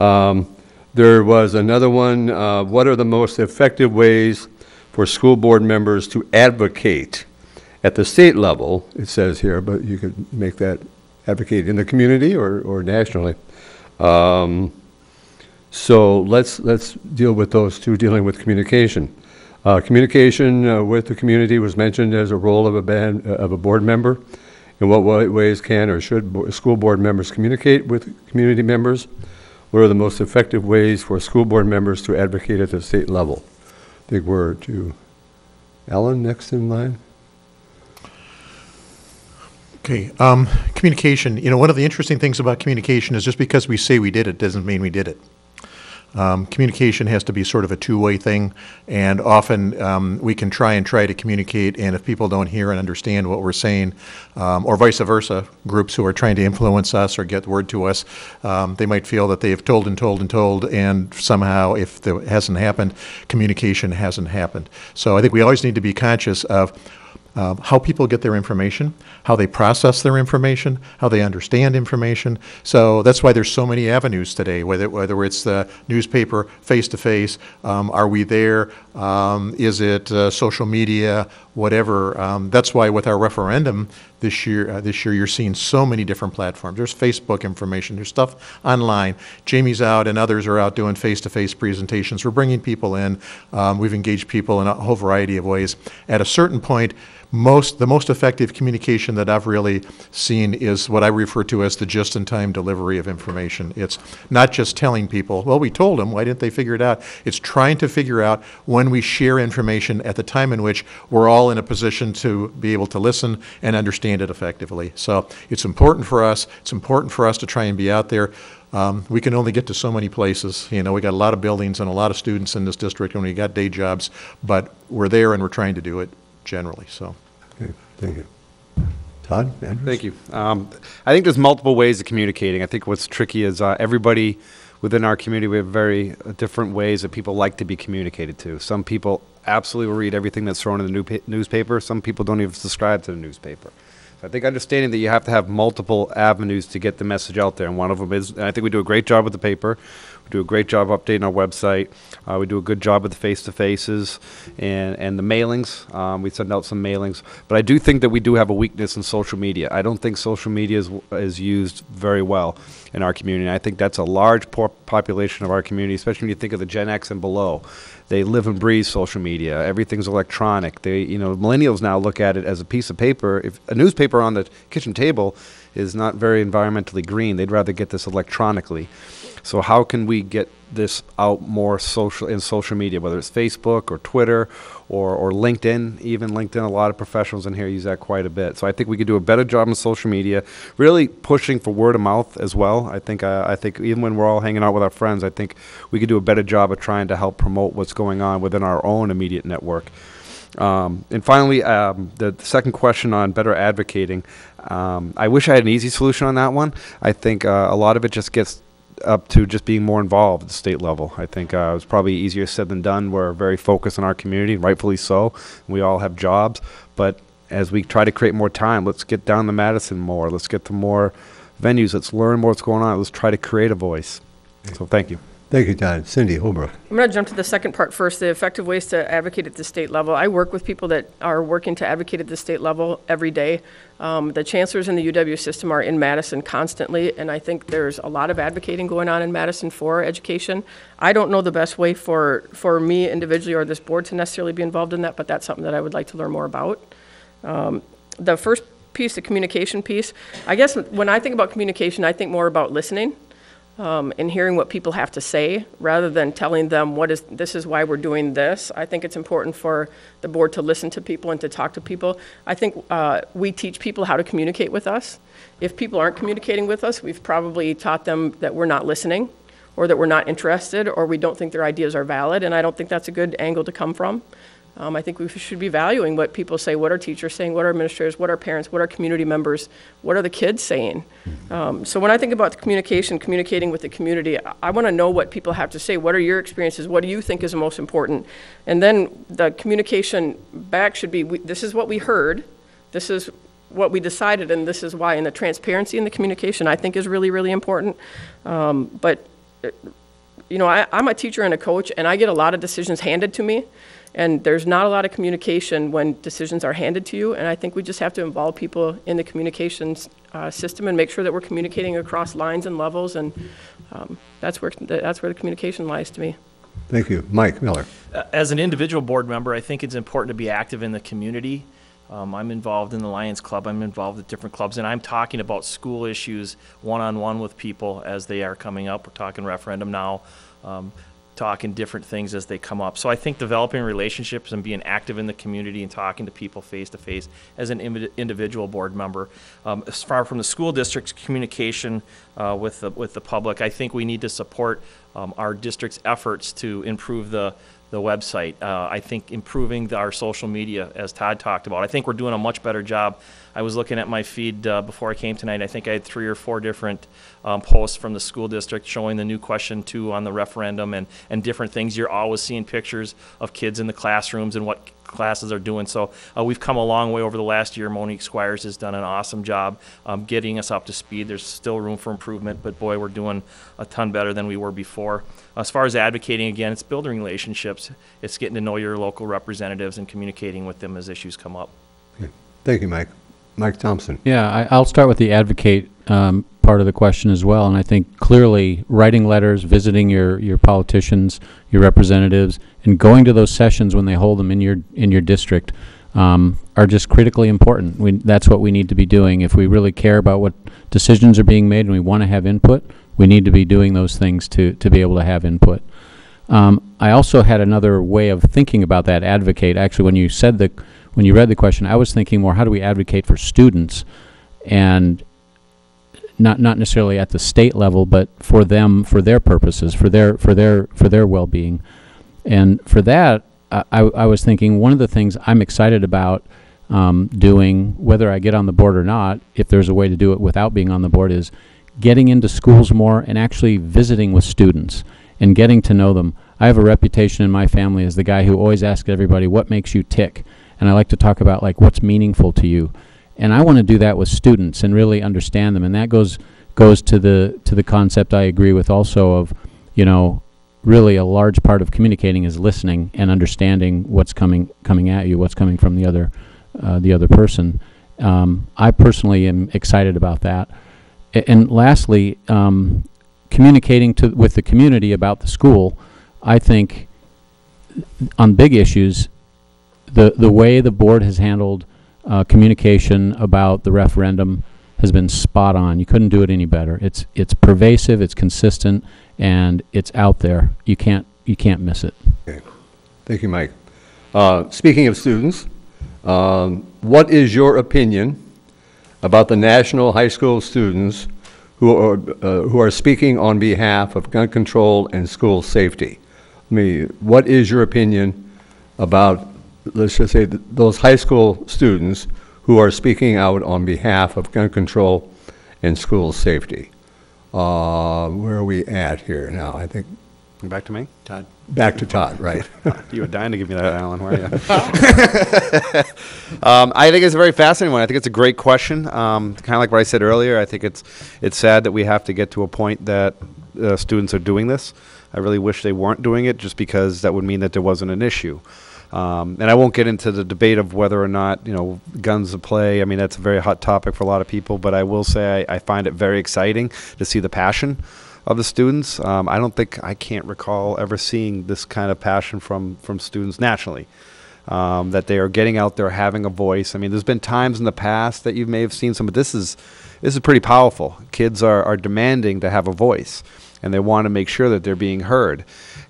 There was another one, what are the most effective ways for school board members to advocate at the state level, it says here, but you could make that advocate in the community or nationally. So let's deal with those two, dealing with communication. Communication with the community was mentioned as a role of a board member. In what ways can or should school board members communicate with community members? What are the most effective ways for school board members to advocate at the state level? I think we're to Alan next in line. Okay, communication. One of the interesting things about communication is just because we say we did it doesn't mean we did it. Communication has to be sort of a two-way thing, and often we can try to communicate, and if people don't hear and understand what we're saying, or vice versa, groups who are trying to influence us or get word to us, they might feel that they have told and told and told, and somehow, if it hasn't happened, communication hasn't happened. So I think we always need to be conscious of how people get their information, how they process their information, how they understand information. So that's why there's so many avenues today, whether it's the newspaper, face-to-face, are we there, is it social media, whatever. That's why with our referendum this year you're seeing so many different platforms. There's Facebook information, there's stuff online. Jamie's out and others are out doing face-to-face presentations. We're bringing people in. We've engaged people in a whole variety of ways. At a certain point, the most effective communication that I've really seen is what I refer to as the just-in-time delivery of information. It's not just telling people, well, we told them, why didn't they figure it out? It's trying to figure out when we share information at the time in which we're all in a position to be able to listen and understand it effectively. So it's important for us. It's important for us to try and be out there. We can only get to so many places. We got a lot of buildings and a lot of students in this district, and we got day jobs, but we're there and we're trying to do it generally. So. Okay, thank you. Todd? Andrews? Thank you. I think there's multiple ways of communicating. I think what's tricky is everybody within our community, we have very different ways that people like to be communicated to. Some people absolutely will read everything that's thrown in the newspaper. Some people don't even subscribe to the newspaper. So I think understanding that you have to have multiple avenues to get the message out there, and one of them is, and I think we do a great job with the paper. We do a great job updating our website. We do a good job with the face-to-faces and the mailings. We send out some mailings. But I do think that we do have a weakness in social media. I don't think social media is used very well in our community. And I think that's a large population of our community, especially when you think of the Gen X and below. They live and breathe social media. Everything's electronic. Millennials now look at it as a piece of paper. If a newspaper on the kitchen table is not very environmentally green, they'd rather get this electronically. So how can we get this out more in social media, whether it's Facebook or Twitter or LinkedIn? Even LinkedIn, a lot of professionals in here use that quite a bit. So I think we could do a better job in social media, really pushing for word of mouth as well. I think even when we're all hanging out with our friends, I think we could do a better job of trying to help promote what's going on within our own immediate network. And finally, the second question on better advocating, I wish I had an easy solution on that one. I think a lot of it just gets up to just being more involved at the state level. I think it's probably easier said than done. We're very focused on our community, and rightfully so. We all have jobs, but as we try to create more time, let's get down to Madison more. Let's get to more venues. Let's learn more what's going on. Let's try to create a voice. So thank you. Thank you, Todd. Cindy Holbrook. I'm going to jump to the second part first, the effective ways to advocate at the state level. I work with people that are working to advocate at the state level every day. The chancellors in the UW system are in Madison constantly, and I think there's a lot of advocating going on in Madison for education. I don't know the best way for me individually or this board to necessarily be involved in that, but that's something that I would like to learn more about. The first piece, the communication piece, I guess when I think about communication, I think more about listening. And hearing what people have to say rather than telling them this is why we're doing this. I think it's important for the board to listen to people and to talk to people. I think we teach people how to communicate with us. If people aren't communicating with us, we've probably taught them that we're not listening or that we're not interested or we don't think their ideas are valid, and I don't think that's a good angle to come from. I think we should be valuing what people say, what are teachers saying, what are administrators, what are parents, what are community members, what are the kids saying. So when I think about the communicating with the community, I want to know what people have to say. What are your experiences? What do you think is the most important? And then the communication back should be, this is what we heard, this is what we decided, and this is why. And the transparency in the communication, I think, is really, really important. But I'm a teacher and a coach, and I get a lot of decisions handed to me. And there's not a lot of communication when decisions are handed to you, and I think we just have to involve people in the communications system and make sure that we're communicating across lines and levels, and that's where the communication lies to me. Thank you. Mike Miller. As an individual board member, I think it's important to be active in the community. I'm involved in the Lions Club. I'm involved at different clubs, and I'm talking about school issues one-on-one with people as they are coming up. We're talking referendum now. Talking different things as they come up. So I think developing relationships and being active in the community and talking to people face to face as an individual board member. As far from the school district's communication with the public, I think we need to support our district's efforts to improve the website. I think improving our social media, as Todd talked about. I think we're doing a much better job. I was looking at my feed before I came tonight. I think I had 3 or 4 different posts from the school district showing the new question 2 on the referendum and different things. You're always seeing pictures of kids in the classrooms and what classes are doing. So we've come a long way over the last year. Monique Squires has done an awesome job getting us up to speed. There's still room for improvement, but boy, we're doing a ton better than we were before. As far as advocating, again, it's building relationships. It's getting to know your local representatives and communicating with them as issues come up. Okay. Thank you, Mike. Mike Thompson. Yeah, I'll start with the advocate part of the question as well. And I think clearly writing letters, visiting your politicians, your representatives, and going to those sessions when they hold them in your district are just critically important. That's what we need to be doing. If we really care about what decisions are being made and we want to have input, we need to be doing those things to be able to have input. I also had another way of thinking about that advocate. Actually, when you read the question, I was thinking more, how do we advocate for students, and not necessarily at the state level, but for them, for their purposes, for their well-being. And for that, I was thinking one of the things I'm excited about doing, whether I get on the board or not, if there's a way to do it without being on the board, is getting into schools more and actually visiting with students and getting to know them. I have a reputation in my family as the guy who always asks everybody, what makes you tick? And I like to talk about, like, what's meaningful to you. And I want to do that with students and really understand them. And that goes to the concept I agree with also of, you know, really a large part of communicating is listening and understanding what's coming at you, what's coming from the other person. I personally am excited about that. And lastly, communicating with the community about the school. I think on big issues, the way the board has handled communication about the referendum has been spot on. You couldn't do it any better. It's pervasive, it's consistent, and it's out there. You can't miss it. Okay. Thank you, Mike. Speaking of students, what is your opinion about the national high school students who are speaking on behalf of gun control and school safety? What is your opinion about, let's just say, those high school students who are speaking out on behalf of gun control and school safety? Where are we at here now? I think Back to me? Todd. back to Todd, right? You were dying to give me that, Alan, weren't you? I think it's a very fascinating one. I think it's a great question. Kind of like what I said earlier, I think it's sad that we have to get to a point that students are doing this. I really wish they weren't doing it, just because that would mean that there wasn't an issue. And I won't get into the debate of whether or not, you know, guns of play. I mean, that's a very hot topic for a lot of people, but I will say I find it very exciting to see the passion of the students. I can't recall ever seeing this kind of passion from students nationally, that they are getting out there, having a voice. I mean, there's been times in the past that you may have seen some, but this is pretty powerful. Kids are demanding to have a voice, and they want to make sure that they're being heard.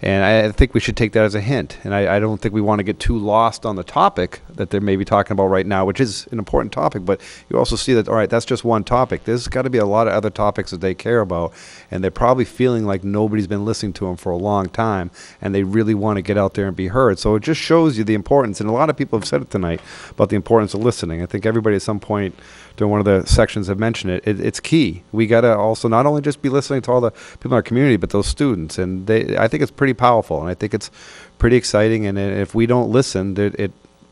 And I think we should take that as a hint. And I don't think we want to get too lost on the topic that they're maybe talking about right now, which is an important topic. But you also see that, all right, that's just one topic. There's got to be a lot of other topics that they care about. And they're probably feeling like nobody's been listening to them for a long time. And they really want to get out there and be heard. So it just shows you the importance. And a lot of people have said it tonight about the importance of listening. I think everybody at some point during one of the sections have mentioned it. It's key. We got to also not only just be listening to all the people in our community, but those students. And I think it's pretty powerful, and I think it's pretty exciting. And if we don't listen,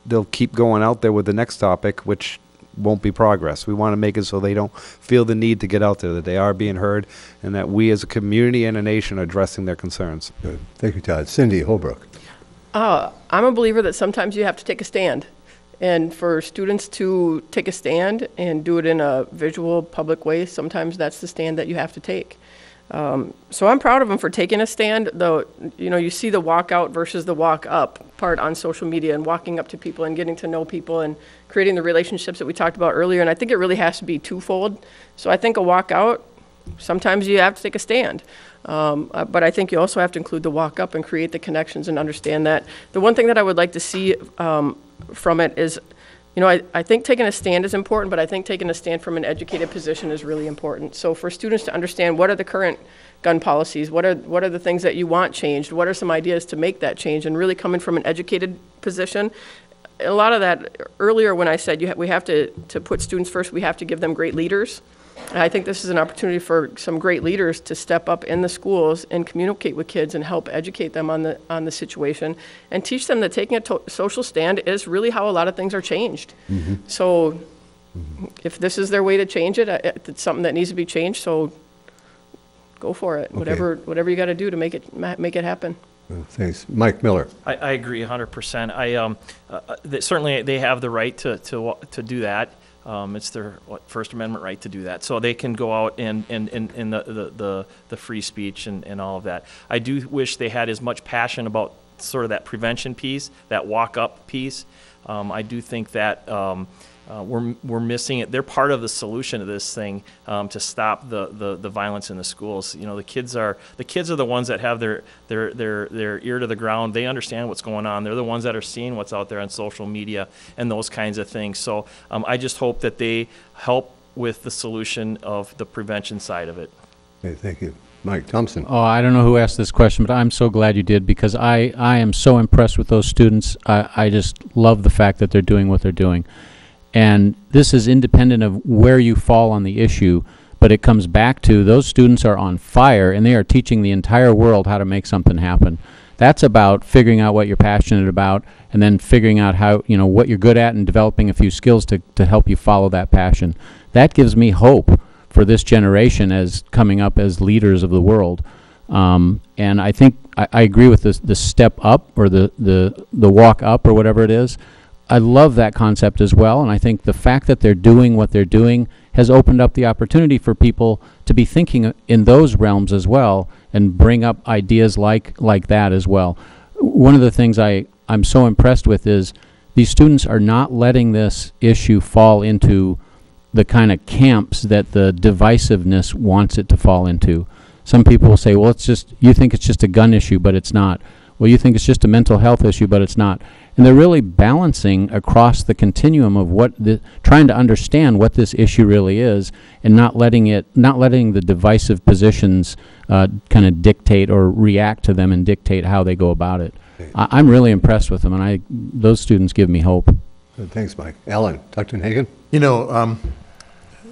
they'll keep going out there with the next topic, which won't be progress. We want to make it so they don't feel the need to get out there, that they are being heard, and that we as a community and a nation are addressing their concerns. Good. Thank you, Todd. Cindy Holbrook. I'm a believer that sometimes you have to take a stand. And for students to take a stand and do it in a visual, public way, sometimes that's the stand that you have to take. So I'm proud of them for taking a stand, though. You know, you see the walk out versus the walk up part on social media, and walking up to people and getting to know people and creating the relationships that we talked about earlier. And I think it really has to be twofold. So I think a walk out, sometimes you have to take a stand. But I think you also have to include the walk up and create the connections and understand that. The one thing that I would like to see from it is, you know, I think taking a stand is important, but I think taking a stand from an educated position is really important. So for students to understand, what are the current gun policies, what are the things that you want changed, what are some ideas to make that change, and really coming from an educated position. A lot of that, earlier when I said we have to put students first, we have to give them great leaders. And I think this is an opportunity for some great leaders to step up in the schools and communicate with kids and help educate them on the situation, and teach them that taking a social stand is really how a lot of things are changed. Mm-hmm. So if this is their way to change it, it's something that needs to be changed, so go for it. Okay. Whatever you got to do to make it happen. Thanks. Mike Miller. I agree 100%. Certainly they have the right to do that. It's their First Amendment right to do that. So they can go out and the free speech and all of that. I do wish they had as much passion about sort of that prevention piece, that walk-up piece. I do think that we're missing it. They're part of the solution to this thing, to stop the violence in the schools. You know, the kids are the ones that have their ear to the ground. They understand what's going on. They're the ones that are seeing what's out there on social media and those kinds of things. So I just hope that they help with the solution of the prevention side of it. Okay, thank you. Mike Thompson. Oh, I don't know who asked this question, but I'm so glad you did, because I am so impressed with those students. I just love the fact that they're doing what they're doing. And this is independent of where you fall on the issue, but it comes back to those students are on fire and they are teaching the entire world how to make something happen. That's about figuring out what you're passionate about and then figuring out how, you know, what you're good at and developing a few skills to help you follow that passion. That gives me hope for this generation as coming up as leaders of the world. And I think I agree with the step up or the walk up or whatever it is. I love that concept as well, and I think the fact that they're doing what they're doing has opened up the opportunity for people to be thinking in those realms as well and bring up ideas like that as well. One of the things I'm so impressed with is these students are not letting this issue fall into the kind of camps that the divisiveness wants it to fall into. Some people will say, well, you think it's just a gun issue, but it's not. Well, you think it's just a mental health issue, but it's not. And they're really balancing across the continuum of trying to understand what this issue really is, and not letting the divisive positions kind of dictate or react to them and dictate how they go about it. I'm really impressed with them, and those students give me hope. Thanks, Mike. Alan, Dr. Hagan? You know,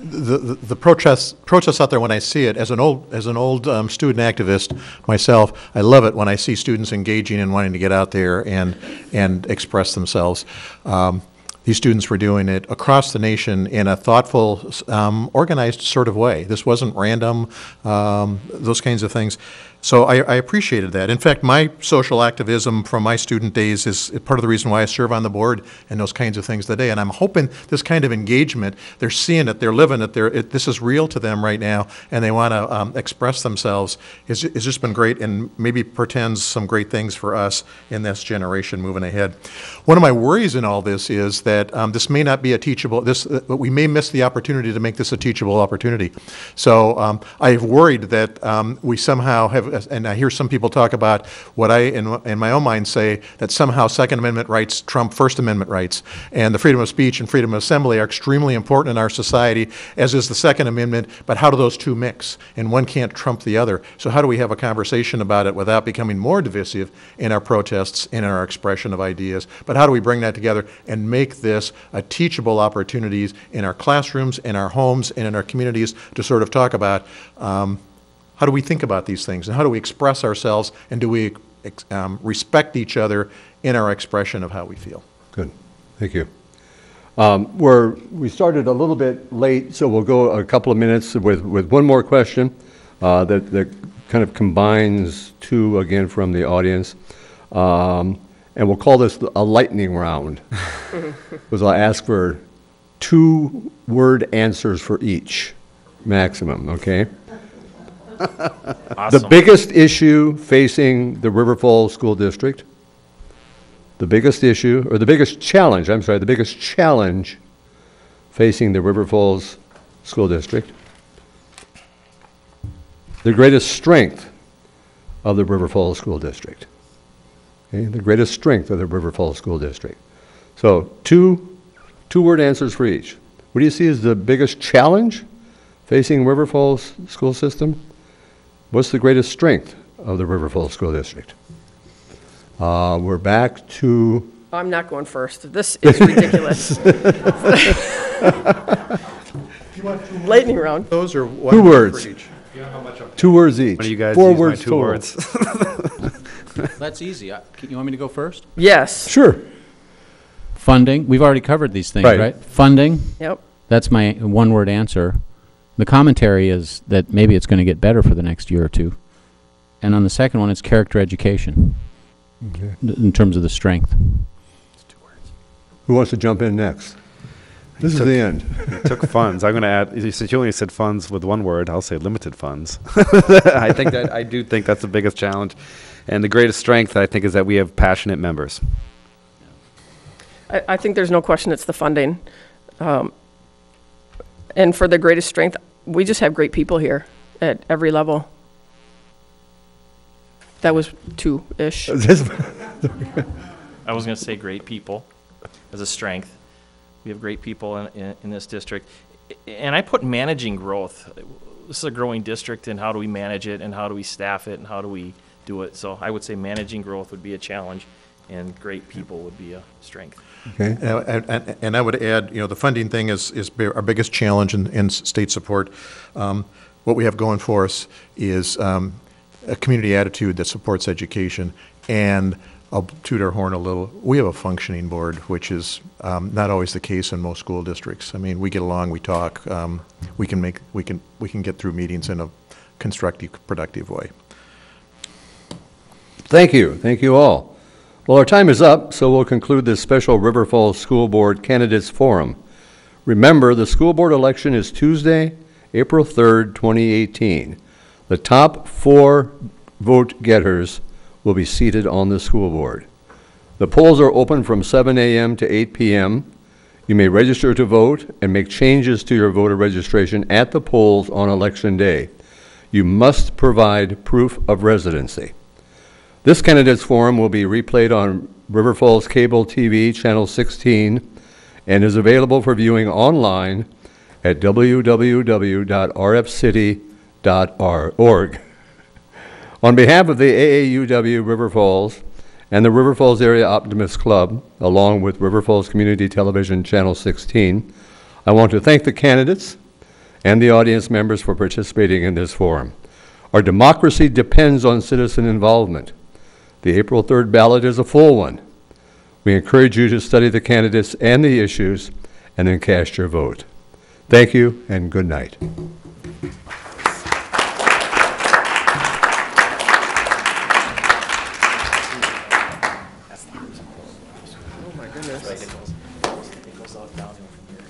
the protests out there, when I see it, as an old student activist myself, I love it when I see students engaging and wanting to get out there and express themselves. These students were doing it across the nation in a thoughtful, organized sort of way. This wasn't random, those kinds of things. So I appreciated that. In fact, my social activism from my student days is part of the reason why I serve on the board and those kinds of things today. And I'm hoping this kind of engagement, they're seeing it, they're living it, this is real to them right now, and they want to express themselves. It's just been great, and maybe portends some great things for us in this generation moving ahead. One of my worries in all this is that this may not be a teachable, we may miss the opportunity to make this a teachable opportunity. So I've worried that we somehow have, and I hear some people talk about what I, in my own mind, say that somehow Second Amendment rights trump First Amendment rights, and the freedom of speech and freedom of assembly are extremely important in our society, as is the Second Amendment, but how do those two mix? And one can't trump the other. So how do we have a conversation about it without becoming more divisive in our protests and in our expression of ideas? But how do we bring that together and make this a teachable opportunities in our classrooms, in our homes, and in our communities to sort of talk about how do we think about these things, and how do we express ourselves, and do we respect each other in our expression of how we feel? Good. Thank you. We started a little bit late, so we'll go a couple of minutes with one more question that kind of combines two, again, from the audience. And we'll call this a lightning round, because I'll ask for 2-word answers for each, maximum, okay? Awesome. The biggest issue facing the River Falls School District, the biggest challenge facing the River Falls School District, the greatest strength of the River Falls School District. Okay, the greatest strength of the River Falls School District. So 2-word answers for each. What do you see as the biggest challenge facing River Falls school system? What's the greatest strength of the River Falls School District? We're back to... I'm not going first. This is ridiculous. Lightning round. Those are 2 words. for each. 2 words each. One of you guys 4 use my words 2 total. words. That's easy. You want me to go first? Yes. Sure. Funding. We've already covered these things, Right. right? Funding. Yep. That's my 1-word answer. The commentary is that maybe it's going to get better for the next year or two. And on the second one, it's character education Okay. in terms of the strength. Who wants to jump in next? This is the end. Took funds. I'm going to add, since you only said funds with 1 word, I'll say limited funds. I do think that's the biggest challenge. And the greatest strength, I think, is that we have passionate members. I think there's no question it's the funding. And for the greatest strength, we just have great people here at every level. That was 2-ish. I was going to say great people as a strength. We have great people in this district. And I put managing growth. This is a growing district, and how do we manage it, and how do we staff it, and how do we do it? So I would say managing growth would be a challenge. and great people would be a strength. Okay. And I would add, the funding thing is our biggest challenge in state support. What we have going for us is a community attitude that supports education, and I'll toot our horn a little. We have a functioning board, which is not always the case in most school districts. I mean, we get along, we talk, we can get through meetings in a constructive, productive way. Thank you. Thank you all. Well, our time is up, so we'll conclude this special River Falls School Board Candidates Forum. Remember, the school board election is Tuesday, April 3rd, 2018. The top 4 vote getters will be seated on the school board. The polls are open from 7 a.m. to 8 p.m. You may register to vote and make changes to your voter registration at the polls on Election Day. You must provide proof of residency. This candidates forum will be replayed on River Falls Cable TV, Channel 16, and is available for viewing online at www.rfcity.org. On behalf of the AAUW River Falls and the River Falls Area Optimist Club, along with River Falls Community Television Channel 16, I want to thank the candidates and the audience members for participating in this forum. Our democracy depends on citizen involvement. The April 3rd ballot is a full one. We encourage you to study the candidates and the issues and then cast your vote. Thank you and good night. Oh my goodness. It goes out downhill from here.